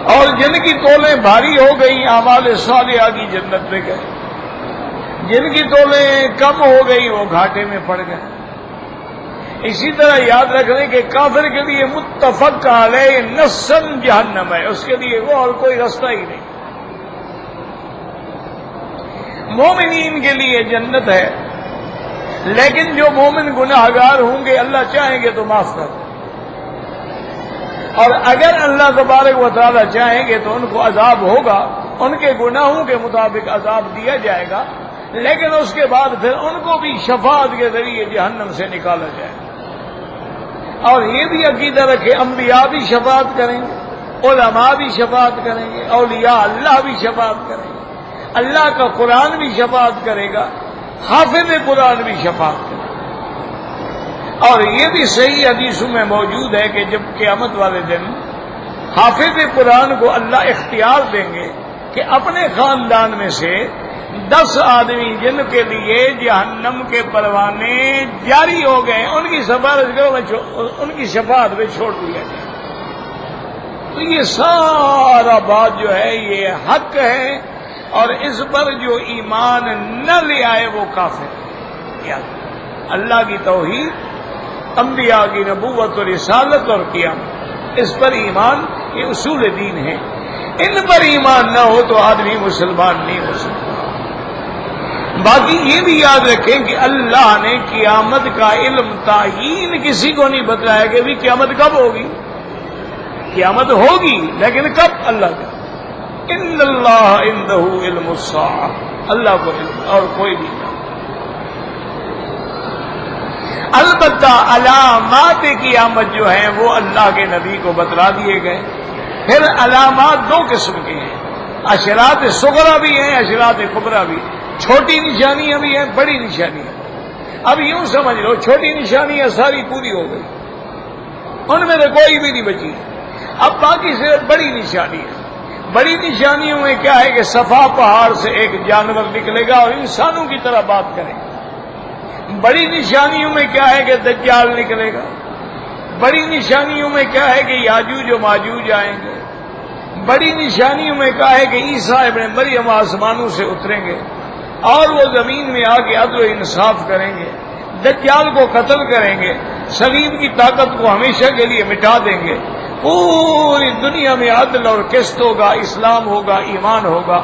اور جن کی تولیں بھاری ہو گئی اعمال صالحہ کی جنت میں گئے، جن کی تولیں کم ہو گئی وہ گھاٹے میں پڑ گئے۔ اسی طرح یاد رکھنے کہ کافر کے لیے متفق علیہ نصًا جہنم ہے، اس کے لیے وہ اور کوئی رستہ ہی نہیں۔ مومنین کے لیے جنت ہے، لیکن جو مومن گناہگار ہوں گے اللہ چاہیں گے تو معاف کر دیں، اور اگر اللہ تبارک و تعالی چاہیں گے تو ان کو عذاب ہوگا، ان کے گناہوں کے مطابق عذاب دیا جائے گا، لیکن اس کے بعد پھر ان کو بھی شفاعت کے ذریعے جہنم سے نکالا جائے گا۔ اور یہ بھی عقیدہ رکھے انبیاء بھی شفاعت کریں گے، علماء بھی شفاعت کریں گے، اولیاء اللہ بھی شفاعت کریں گے، اللہ کا قرآن بھی شفاعت کرے گا، حافظ قرآن بھی شفاعت کرے گا۔ اور یہ بھی صحیح حدیثوں میں موجود ہے کہ جب قیامت والے دن حافظ قرآن کو اللہ اختیار دیں گے کہ اپنے خاندان میں سے 10 آدمی جن کے لیے جہنم کے پروانے جاری ہو گئے ان کی سفارش کرو، ان کی شفاعت میں چھوڑ دیا جائے۔ تو یہ سارا بات جو ہے یہ حق ہے، اور اس پر جو ایمان نہ لے آئے وہ کافر ہے۔ اللہ کی توحید، انبیاء کی نبوت اور رسالت اور قیامت، اس پر ایمان یہ اصول دین ہے، ان پر ایمان نہ ہو تو آدمی مسلمان نہیں ہو سکتا۔ باقی یہ بھی یاد رکھیں کہ اللہ نے قیامت کا علم تعین کسی کو نہیں بتلایا کہ بھی قیامت کب ہوگی، قیامت ہوگی لیکن کب اللہ کا، ان اللہ عندہ علم الساعہ، اللہ کو علم اور کوئی بھی نہیں۔ البتہ علامات قیامت جو ہیں وہ اللہ کے نبی کو بتلا دیے گئے۔ پھر علامات 2 قسم کے ہیں، اشراط صغریٰ بھی ہیں، اشراط کبریٰ بھی، چھوٹی نشانیاں بھی ہیں، بڑی نشانیاں۔ اب یوں سمجھ لو چھوٹی نشانیاں ساری پوری ہو گئی، ان میں سے کوئی بھی نہیں بچی، اب باقی صرف بڑی نشانی ہے۔ بڑی نشانیوں میں کیا ہے کہ صفا پہاڑ سے ایک جانور نکلے گا اور انسانوں کی طرح بات کرے گا۔ بڑی نشانیوں میں کیا ہے کہ دجال نکلے گا۔ بڑی نشانیوں میں کیا ہے کہ یاجوج و ماجوج آئیں گے۔ بڑی نشانیوں میں کیا ہے کہ عیسیٰ ابن مریم آسمانوں سے اتریں گے اور وہ زمین میں آ کے عدل و انصاف کریں گے، دجال کو قتل کریں گے، سلیم کی طاقت کو ہمیشہ کے لیے مٹا دیں گے، پوری دنیا میں عدل اور قسط ہوگا، اسلام ہوگا، ایمان ہوگا۔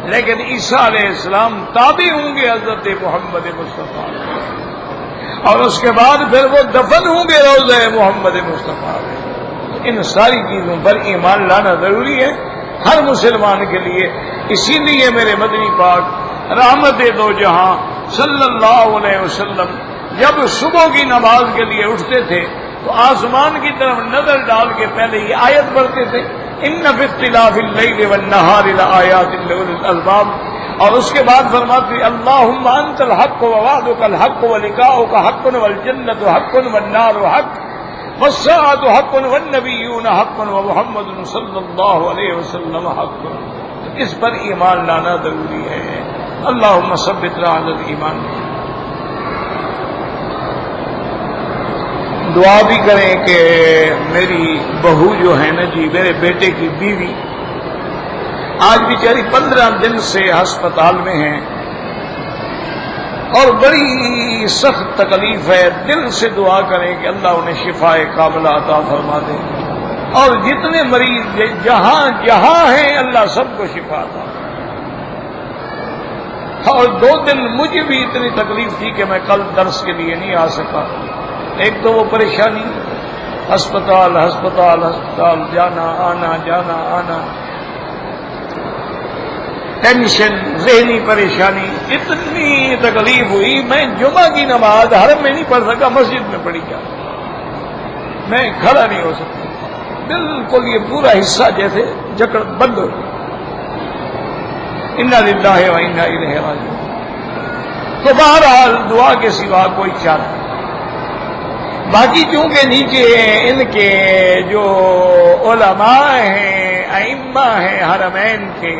لیکن عیسیٰ علیہ السلام تابع ہوں گے حضرت محمد مصطفیٰ، اور اس کے بعد پھر وہ دفن ہوں گے روضہ محمد مصطفیٰ میں۔ ان ساری چیزوں پر ایمان لانا ضروری ہے ہر مسلمان کے لیے۔ اسی لیے میرے مدنی پاک رحمت دو جہاں صلی اللہ علیہ وسلم جب صبح کی نماز کے لیے اٹھتے تھے تو آسمان کی طرف نظر ڈال کے پہلے یہ آیت پڑھتے تھے، ان فی اختلاف اللیل والنہار لآیات لأولی الالباب، اور اس کے بعد فرماتے اللہم انت الحق ووعدک الحق ولقاؤک حق والجنۃ حق والنار حق والساعۃ حق والنبیون حق ومحمد صلی اللہ علیہ وسلم حق۔ اس پر ایمان لانا ضروری ہے۔ اللہم ثبتنا علی الایمان۔ دعا بھی کریں کہ میری بہو جو ہے نا جی، میرے بیٹے کی بیوی آج بیچاری 15 دن سے ہسپتال میں ہیں اور بڑی سخت تکلیف ہے۔ دل سے دعا کریں کہ اللہ انہیں شفا کاملہ عطا فرما دے، اور جتنے مریض جہاں جہاں ہیں اللہ سب کو شفا عطا۔ اور 2 دن مجھے بھی اتنی تکلیف تھی کہ میں کل درس کے لیے نہیں آ سکا۔ ایک تو وہ پریشانی، ہسپتال ہسپتال ہسپتال جانا آنا، ٹینشن، ذہنی پریشانی، اتنی تکلیف ہوئی میں جمعہ کی نماز حرم میں نہیں پڑھ سکا، مسجد میں پڑھی جا، میں کھڑا نہیں ہو سکتا، بالکل یہ پورا حصہ جیسے جکڑ بند ہو گیا۔ انا للہ و انا الیہ راجعون۔ تو بہرحال دعا کے سوا کوئی چارہ نہیں۔ باقی چونکہ نیچے ان کے جو علماء ہیں، ائمہ ہیں حرمین کے،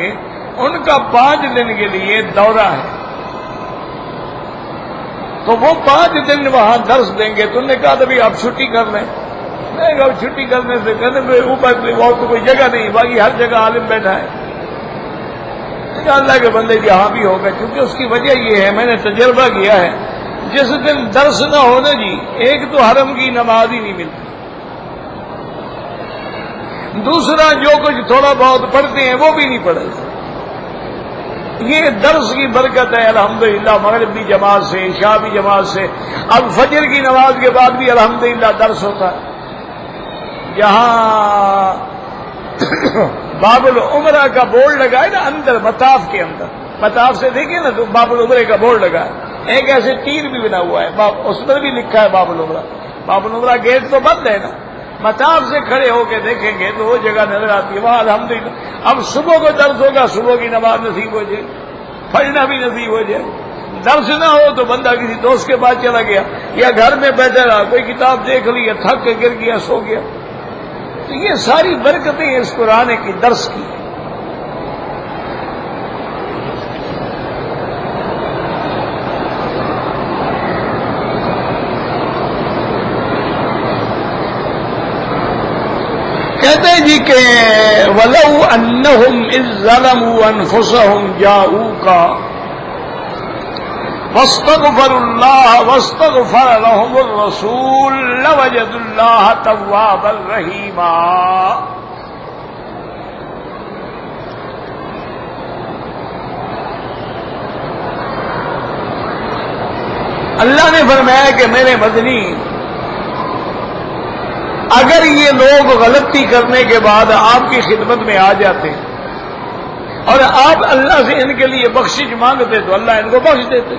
ان کا 5 دن کے لیے دورہ ہے، تو وہ 5 دن وہاں درس دیں گے۔ تو انہوں نے کہا تھا بھی آپ چھٹی کر لیں۔ میں کہا چھٹی کرنے سے کہنے میں اوپر وہاں تو کوئی جگہ نہیں، باقی ہر جگہ عالم بیٹھا ہے۔ اللہ کے بندے جہاں بھی ہوگا، کیونکہ اس کی وجہ یہ ہے، میں نے تجربہ کیا ہے، جس دن درس نہ ہونا جی، ایک تو حرم کی نماز ہی نہیں ملتی، دوسرا جو کچھ تھوڑا بہت پڑھتے ہیں وہ بھی نہیں پڑھے۔ یہ درس کی برکت ہے الحمدللہ، مغرب بھی جماعت سے، عشاء بھی جماعت سے، اب فجر کی نماز کے بعد بھی الحمدللہ درس ہوتا ہے۔ یہاں باب العمرہ کا بورڈ لگا ہے نا اندر مطاف کے اندر، مطاف سے دیکھیں نا تو باب العمرہ کا بورڈ لگا ہے، ایک ایسے تیر بھی بنا ہوا ہے، اس پر بھی لکھا ہے باب العمرہ۔ باب العمرہ گیٹ تو بند ہے نا، مطاف سے کھڑے ہو کے دیکھیں گے تو وہ جگہ نظر آتی ہے، وہاں الحمدللہ۔ اب صبح کو درس ہوگا، صبح کی نماز نصیب ہو جائے، پڑھنا بھی نصیب ہو جائے۔ درس نہ ہو تو بندہ کسی دوست کے پاس چلا گیا یا گھر میں بیٹھا رہا، کوئی کتاب دیکھ لی، تھک کے گر گیا، سو گیا۔ تو یہ ساری برکتیں اس قرآن کی درس کی۔ کہتے ہیں جی کہ وَلَوْ أَنَّهُمْ إِذْ ظَلَمُوا أَنفُسَهُمْ جَاءُوكَ وَاسْتَغْفَرُوا اللَّهَ وَاسْتَغْفَرَ لَهُمُ الرَّسُولُ لَوَجَدُوا اللَّهَ تَوَّابًا رَحِيمًا۔ اللہ نے فرمایا کہ میرے مدنی، اگر یہ لوگ غلطی کرنے کے بعد آپ کی خدمت میں آ جاتے اور آپ اللہ سے ان کے لیے بخشش مانگتے تو اللہ ان کو بخش دیتے۔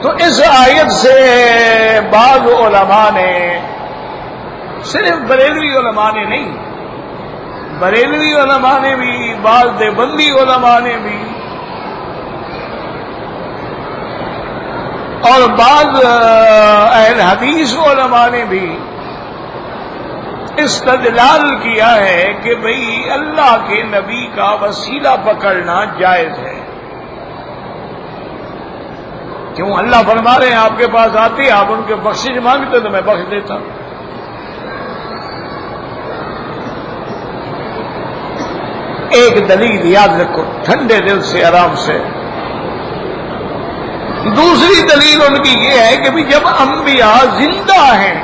تو اس آیت سے بعض علماء نے، صرف بریلوی علماء نے نہیں، بریلوی علماء نے بھی، بعض دیوبندی علماء نے بھی، اور بعض اہل حدیث علماء نے بھی استدلال کیا ہے کہ بھئی اللہ کے نبی کا وسیلہ پکڑنا جائز ہے۔ کیوں؟ اللہ فرما رہے ہیں آپ کے پاس آتے، آپ ان کے بخشش مانگتے تو میں بخش دیتا۔ ایک دلیل یاد رکھو ٹھنڈے دل سے، آرام سے۔ دوسری دلیل ان کی یہ ہے کہ بھی جب انبیاء زندہ ہیں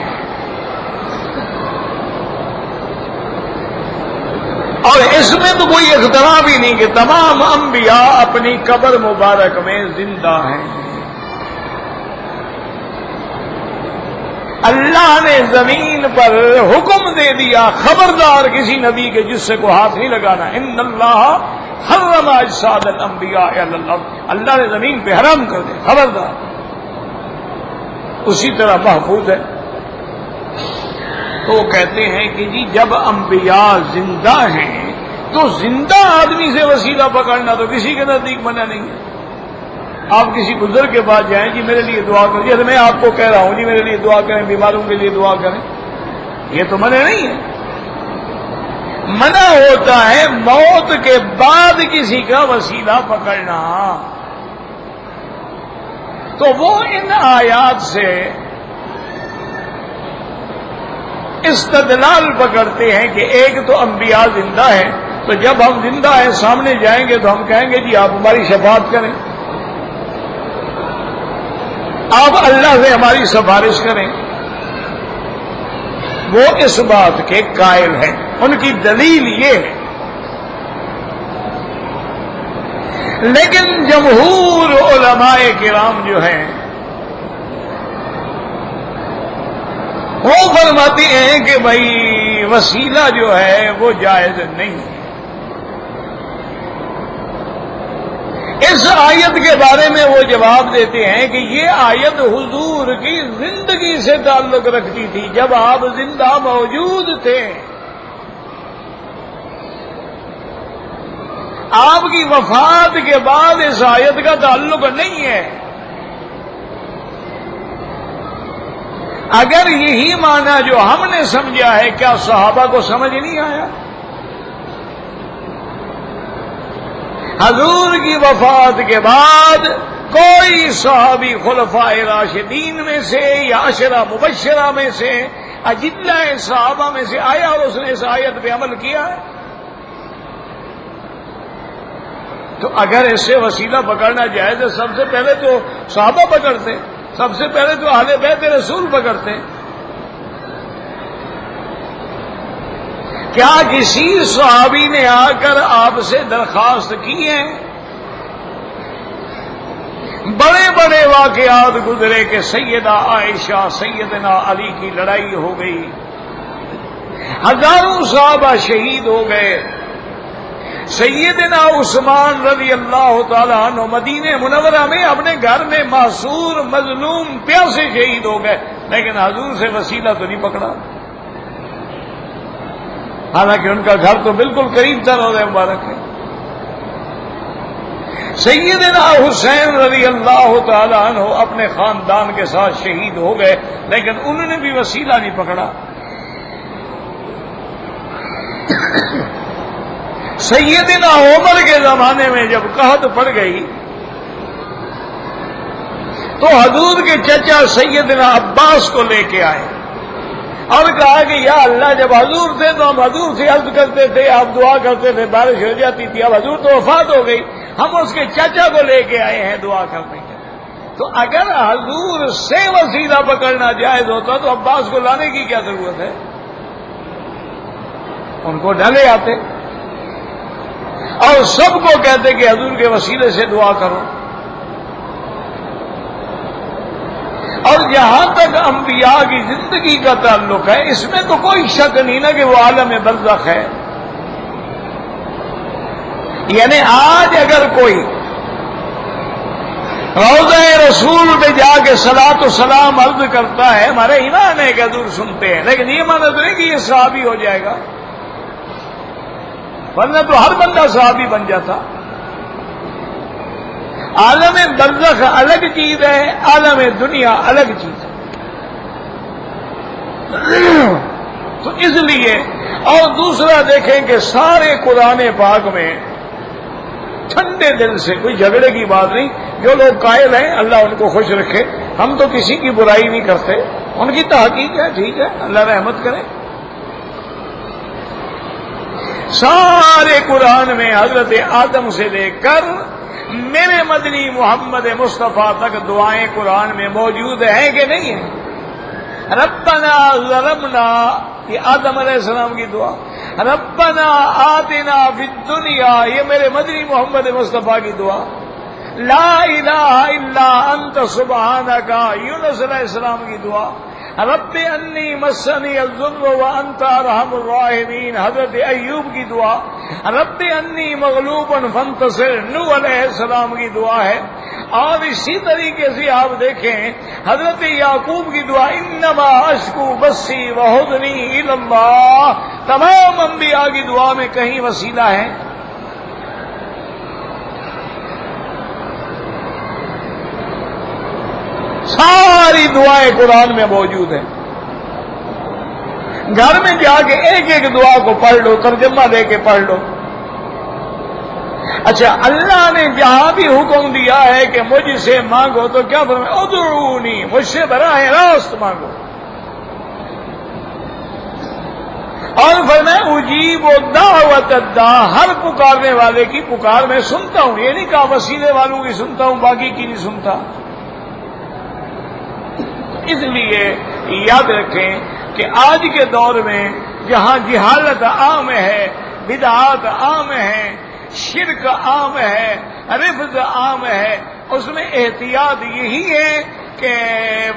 اور اس میں تو کوئی اختلاف بھی نہیں کہ تمام انبیاء اپنی قبر مبارک میں زندہ ہیں۔ اللہ نے زمین پر حکم دے دیا، خبردار کسی نبی کے جسے کو ہاتھ نہیں لگانا۔ ان اللہ حرم اجساد الانبیاء علی الارض، اللہ نے زمین پہ حرام کر دے، خبردار۔ اسی طرح محفوظ ہے۔ تو وہ کہتے ہیں کہ جی جب انبیاء زندہ ہیں تو زندہ آدمی سے وسیلہ پکڑنا تو کسی کے نزدیک منع نہیں ہے۔ آپ کسی بزرگ کے پاس جائیں جی میرے لیے دعا کریں، جیسے میں آپ کو کہہ رہا ہوں جی میرے لیے دعا کریں، بیماروں کے لیے دعا کریں، یہ تو منع نہیں ہے۔ منع ہوتا ہے موت کے بعد کسی کا وسیلہ پکڑنا۔ تو وہ ان آیات سے استدلال پکڑتے ہیں کہ ایک تو انبیاء زندہ ہیں، تو جب ہم زندہ ہیں سامنے جائیں گے تو ہم کہیں گے جی آپ ہماری شفاعت کریں، آپ اللہ سے ہماری سفارش کریں۔ وہ اس بات کے قائل ہیں، ان کی دلیل یہ ہے۔ لیکن جمہور علماء کرام جو ہیں وہ فرماتے ہیں کہ بھائی وسیلہ جو ہے وہ جائز نہیں ہے۔ اس آیت کے بارے میں وہ جواب دیتے ہیں کہ یہ آیت حضور کی زندگی سے تعلق رکھتی تھی، جب آپ زندہ موجود تھے۔ آپ کی وفات کے بعد اس آیت کا تعلق نہیں ہے۔ اگر یہی معنی جو ہم نے سمجھا ہے، کیا صحابہ کو سمجھ نہیں آیا؟ حضور کی وفات کے بعد کوئی صحابی خلفائے راشدین میں سے یا عشرہ مبشرہ میں سے اجلہ صحابہ میں سے آیا اور اس نے اس آیت پہ عمل کیا ہے؟ تو اگر اس سے وسیلہ پکڑنا جائز ہے، سب سے پہلے تو صحابہ پکڑتے، سب سے پہلے تو اہل بیت رسول پکڑتے۔ کیا کسی صحابی نے آ کر آپ سے درخواست کی ہے؟ بڑے بڑے واقعات گزرے کہ سیدہ عائشہ سیدنا علی کی لڑائی ہو گئی، ہزاروں صحابہ شہید ہو گئے، سیدنا عثمان رضی اللہ تعالی عنہ مدینہ منورہ میں اپنے گھر میں معصور مظلوم پیاسے شہید ہو گئے، لیکن حضور سے وسیلہ تو نہیں پکڑا، حالانکہ ان کا گھر تو بالکل قریب تھا روضہ مبارک ہے۔ سیدنا حسین رضی اللہ تعالی عنہ اپنے خاندان کے ساتھ شہید ہو گئے، لیکن انہوں نے بھی وسیلہ نہیں پکڑا۔ سیدنا عمر کے زمانے میں جب قحط پڑ گئی تو حضور کے چچا سیدنا عباس کو لے کے آئے اور کہا کہ یا اللہ، جب حضور تھے تو ہم حضور سے عرض کرتے تھے، آپ دعا کرتے تھے، بارش ہو جاتی تھی، اب حضور تو وفات ہو گئی، ہم اس کے چچا کو لے کے آئے ہیں دعا کرنے کے۔ تو اگر حضور سے وسیلہ پکڑنا جائز ہوتا تو عباس کو لانے کی کیا ضرورت ہے؟ ان کو ڈالے آتے اور سب کو کہتے کہ حضور کے وسیلے سے دعا کرو۔ اور جہاں تک انبیاء کی زندگی کا تعلق ہے، اس میں تو کوئی شک نہیں نا کہ وہ عالم برزخ ہے۔ یعنی آج اگر کوئی روضہ رسول پہ جا کے صلاۃ و سلام عرض کرتا ہے، ہمارے ایمان ہے کہ حضور سنتے ہیں، لیکن یہ مانا تو نہیں کہ یہ صحابی ہو جائے گا، ورنہ تو ہر بندہ صحابی بن جاتا۔ عالم برزخ الگ چیز ہے، عالم دنیا الگ چیز ہے۔ تو اس لیے اور دوسرا دیکھیں کہ سارے قرآن پاک میں ٹھنڈے دل سے، کوئی جھگڑے کی بات نہیں، جو لوگ قائل ہیں اللہ ان کو خوش رکھے، ہم تو کسی کی برائی نہیں کرتے، ان کی تحقیق ہے، ٹھیک ہے، اللہ رحمت کرے۔ سارے قرآن میں حضرت آدم سے لے کر میرے مدنی محمد مصطفیٰ تک دعائیں قرآن میں موجود ہیں کہ نہیں ہیں؟ ربنا ظلمنا یہ آدم علیہ السلام کی دعا. ربنا آتنا فی الدنیا، یہ میرے مدنی محمد مصطفیٰ کی دعا. لا الہ الا انت سبحانک، یونس علیہ السلام کی دعا. رب انی مسنی الضر وانت ارحم الراحمین، حضرت ایوب کی دعا. رب انی مغلوب فانتصر، نوح علیہ السلام کی دعا ہے. اور اسی طریقے سے آپ دیکھیں حضرت یعقوب کی دعا، انما اشکو بثی وحزنی الی اللہ. تمام انبیاء کی دعا میں کہیں وسیلہ ہے؟ ساری دعائیں قرآن میں موجود ہیں. گھر میں جا کے ایک ایک دعا کو پڑھ لو، ترجمہ دے کے پڑھ لو. اچھا، اللہ نے جہاں بھی حکم دیا ہے کہ مجھ سے مانگو تو کیا فرمایا؟ ادعونی، مجھ سے براہ راست مانگو. اور فرمایا اجیب دعوت الداع، ہر پکارنے والے کی پکار میں سنتا ہوں. یہ نہیں کہا وسیلے والوں کی سنتا ہوں، باقی کی نہیں سنتا. اس لیے یاد رکھیں کہ آج کے دور میں جہاں جہالت عام ہے، بدعات عام ہے، شرک عام ہے، رفض عام ہے، اس میں احتیاط یہی ہے کہ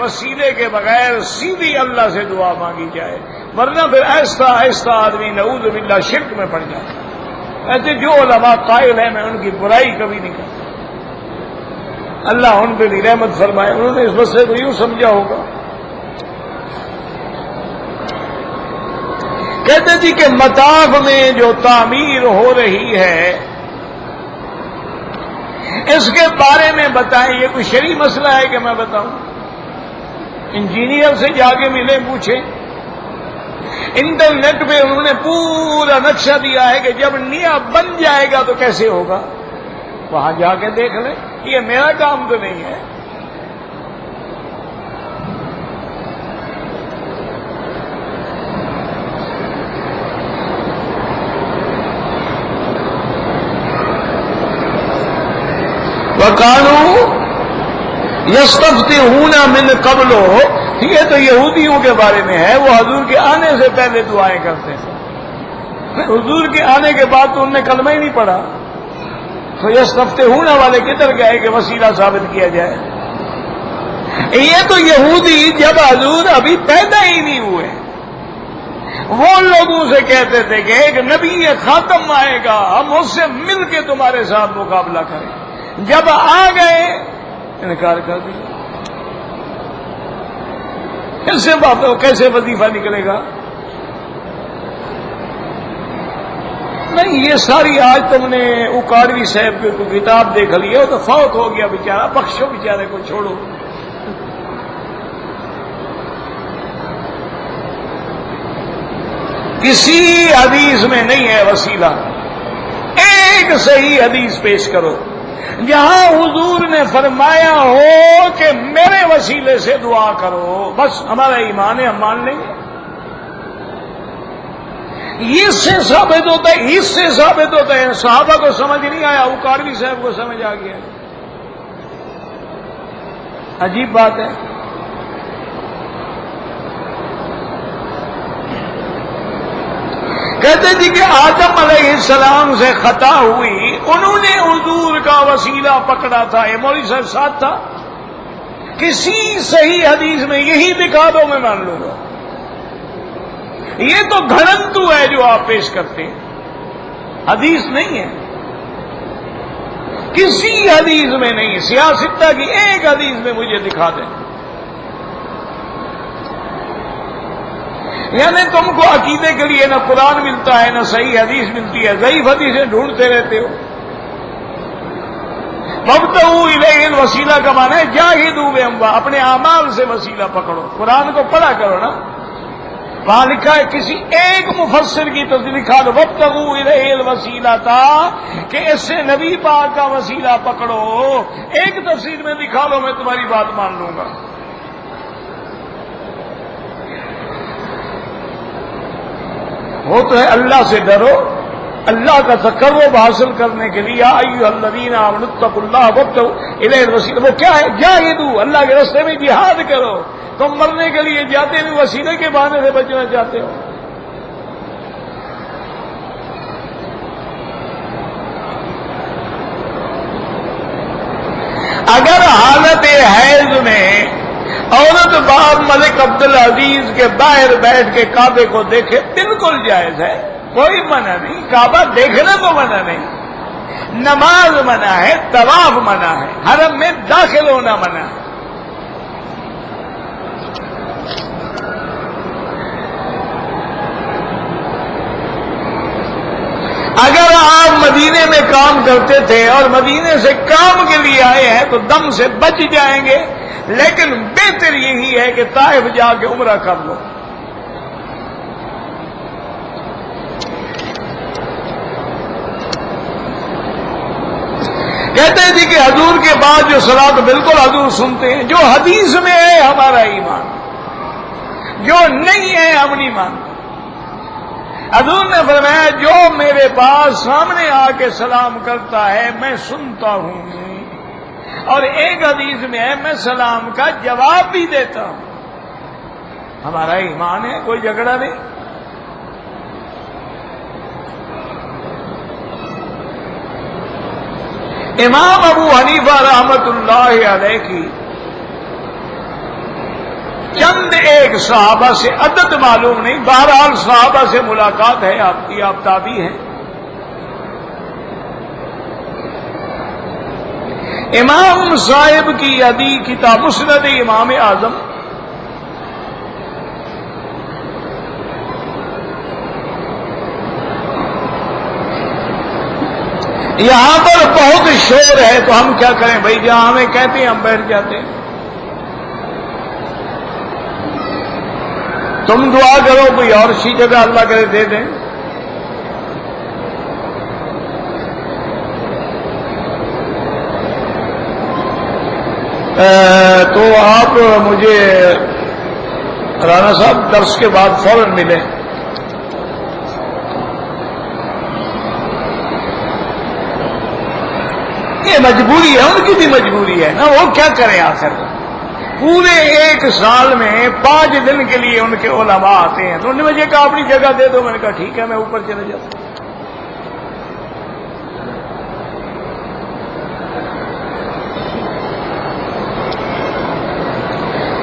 وسیلے کے بغیر سیدھی اللہ سے دعا مانگی جائے، ورنہ پھر ایسا ایسا آدمی نعوذ باللہ شرک میں پڑ جاتا ہے. ایسے جو علماء قائل ہیں، میں ان کی برائی کبھی نہیں کرتا، اللہ ان پہ بھی رحمت فرمائے. انہوں نے اس مسئلے کو یوں سمجھا ہوگا. کہتے تھے کہ مطاف میں جو تعمیر ہو رہی ہے اس کے بارے میں بتائیں. یہ کوئی شرعی مسئلہ ہے کہ میں بتاؤں؟ انجینئر سے جا کے ملے، پوچھیں. انٹرنیٹ پہ انہوں نے پورا نقشہ دیا ہے کہ جب نیا بن جائے گا تو کیسے ہوگا، وہاں جا کے دیکھ لیں. یہ میرا کام تو نہیں ہے. وَقَالُوا يَسْتَفْتِحُونَ مِنْ قَبْلُ، یہ تو یہودیوں کے بارے میں ہے، وہ حضور کے آنے سے پہلے دعائیں کرتے ہیں. حضور کے آنے کے بعد تو انہوں نے کلمہ ہی نہیں پڑھا. تو یستفتحون والے کدھر گئے کہ وسیلہ ثابت کیا جائے؟ یہ تو یہودی جب حضور ابھی پیدا ہی نہیں ہوئے، وہ لوگوں سے کہتے تھے کہ ایک نبی خاتم آئے گا، ہم اس سے مل کے تمہارے ساتھ مقابلہ کریں. جب آ گئے انکار کر دیا. کیسے بات ہو، کیسے وظیفہ نکلے گا؟ نہیں، یہ ساری آج تم نے اکاڑوی صاحب کی کوئی کتاب دیکھ لی ہے، وہ تو فوت ہو گیا بیچارہ، بخشو بیچارے کو، چھوڑو. کسی حدیث میں نہیں ہے وسیلہ. ایک صحیح حدیث پیش کرو جہاں حضور نے فرمایا ہو کہ میرے وسیلے سے دعا کرو، بس ہمارا ایمان ہے، ہم مان لیں گے. اس سے ثابت ہوتا ہے صحابہ کو سمجھ نہیں آیا، اکاڑوی صاحب کو سمجھ آ گیا. عجیب بات ہے. کہتے تھے کہ آدم علیہ السلام سے خطا ہوئی، انہوں نے حضور کا وسیلہ پکڑا تھا. یہ مولوی صاحب ساتھ تھا. کسی صحیح حدیث میں یہی دکھا دو، میں مان لوں گا. یہ تو گھڑنتو ہے جو آپ پیش کرتے ہیں، حدیث نہیں ہے. کسی حدیث میں نہیں. سیاستہ کی ایک حدیث میں مجھے دکھا دیں. یعنی تم کو عقیدے کے لیے نہ قرآن ملتا ہے، نہ صحیح حدیث ملتی ہے، ضعیف حدیثیں ڈھونڈتے رہتے ہو. وابتغوا الیہ الوسیلہ کا معنی ہے جاہدوا باموالکم، اپنے اعمال سے وسیلہ پکڑو. قرآن کو پڑھا کرو نا. وہاں لکھا ہے، کسی ایک مفسر کی تصدیق لکھا دو وابتغوا الیہ الوسیلہ تھا کہ اس سے نبی پاک کا وسیلہ پکڑو. ایک تفسیر میں دکھا لو، میں تمہاری بات مان لوں گا. وہ تو ہے اللہ سے ڈرو، اللہ کا تقرب حاصل کرنے کے لیے یا ایھا الذین آمنوا اتقوا اللہ وابتغوا الیہ الوسیلہ. وہ کیا ہے؟ جاہدوا، اللہ کے راستے میں جہاد کرو. تم مرنے کے لیے جاتے بھی وسیلے کے بہانے سے بچنا چاہتے ہو. اگر حالت حیض میں عورت باب ملک عبدالعزیز کے باہر بیٹھ کے کعبے کو دیکھے بالکل جائز ہے، کوئی منع نہیں، کعبہ دیکھنا تو منع نہیں، نماز منع ہے، طواف منع ہے، حرم میں داخل ہونا منع ہے۔ اگر آپ مدینے میں کام کرتے تھے اور مدینے سے کام کے لیے آئے ہیں تو دم سے بچ جائیں گے، لیکن بہتر یہی ہے کہ طائف جا کے عمرہ کر لو۔ کہتے ہیں جی کہ حضور کے بعد جو صلاۃ بالکل حضور سنتے ہیں، جو حدیث میں ہے ہمارا ایمان، جو نہیں ہے ہم نہیں مانتے۔ حضور نے فرمایا جو میرے پاس سامنے آ کے سلام کرتا ہے میں سنتا ہوں، اور ایک حدیث میں ہے میں سلام کا جواب بھی دیتا ہوں۔ ہمارا ایمان ہے، کوئی جھگڑا نہیں۔ امام ابو حنیفہ رحمت اللہ علیہ کی چند ایک صحابہ سے عدد معلوم نہیں، بہرحال صحابہ سے ملاقات ہے آپ کی، آپ تابعی ہیں۔ امام صاحب کی ادی کتاب مسند امام اعظم، یہاں پر بہت شور ہے تو ہم کیا کریں بھائی، جہاں ہمیں کہتے ہیں ہم بیٹھ جاتے ہیں۔ تم دعا کرو کوئی اور سی جگہ اللہ کرے دے دیں۔ تو آپ مجھے رانا صاحب درس کے بعد فوراً ملیں۔ یہ مجبوری ہے، ان کی بھی مجبوری ہے نا، وہ کیا کریں آخر؟ پورے ایک سال میں 5 دن کے لیے ان کے علماء آتے ہیں، تو انہوں نے مجھے کہا اپنی جگہ دے دو، میں نے کہا ٹھیک ہے میں اوپر چلے جاتا ہوں۔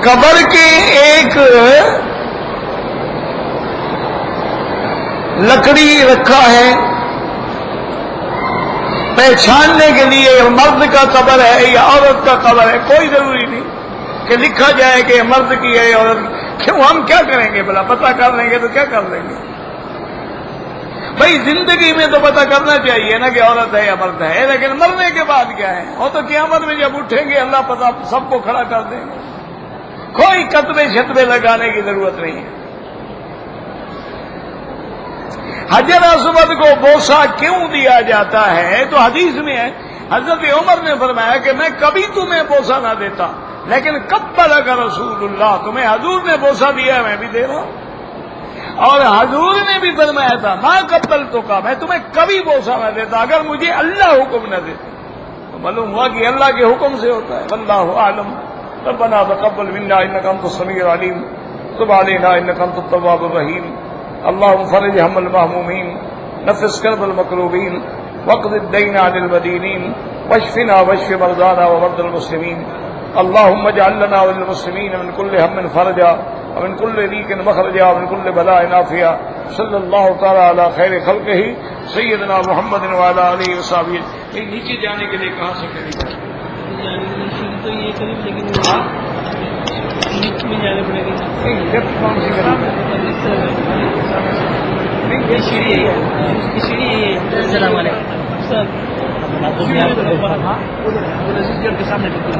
قبر کے ایک لکڑی رکھا ہے پہچاننے کے لیے مرد کا قبر ہے یا عورت کا قبر ہے، کوئی ضروری نہیں کہ لکھا جائے کہ مرد کی ہے عورت، کیوں ہم کیا کریں گے بھلا؟ پتہ کر لیں گے تو کیا کر لیں گے بھائی؟ زندگی میں تو پتہ کرنا چاہیے نا کہ عورت ہے یا مرد ہے، لیکن مرنے کے بعد کیا ہے؟ وہ تو قیامت میں جب اٹھیں گے اللہ پتہ سب کو کھڑا کر دیں گے، کوئی کتبے شتبے لگانے کی ضرورت نہیں ہے۔ حجر اسود کو بوسہ کیوں دیا جاتا ہے؟ تو حدیث میں ہے، حضرت عمر نے فرمایا کہ میں کبھی تمہیں بوسہ نہ دیتا، لیکن قبلک رسول اللہ، تمہیں حضور نے بوسہ دیا ہے میں بھی دے رہا ہوں۔ اور حضور نے بھی فرمایا تھا ما قبلتک، میں تمہیں کبھی بوسہ نہ دیتا اگر مجھے اللہ حکم نہ دیتا۔ تو معلوم ہوا کہ اللہ کے حکم سے ہوتا ہے۔ واللہ اعلم۔ ربنا تقبل منا انك انت السميع العليم تب علينا انك انت التواب الرحيم اللهم فرج هم المهمومين نفس كرب المكروبين واقض الدين عن المدينين واشفنا واشف مرضانا ومرضى المسلمين اللهم اجعل لنا وللمسلمين من كل هم فرجا ومن كل ضيق مخرجا ومن كل بلاء عافيا صلى الله تعالى على خير خلقه سيدنا محمد وعلى اله وصحبه۔ نیچے جانے کے لیے کہاں سے کریں؟ تو یہ قریب، لیکن میں جانا پڑے گا۔ کون سی کریں؟ یہ سیڑھی ہے، اس کی سیڑھی ہے۔ السلام علیکم سر، کے سامنے بالکل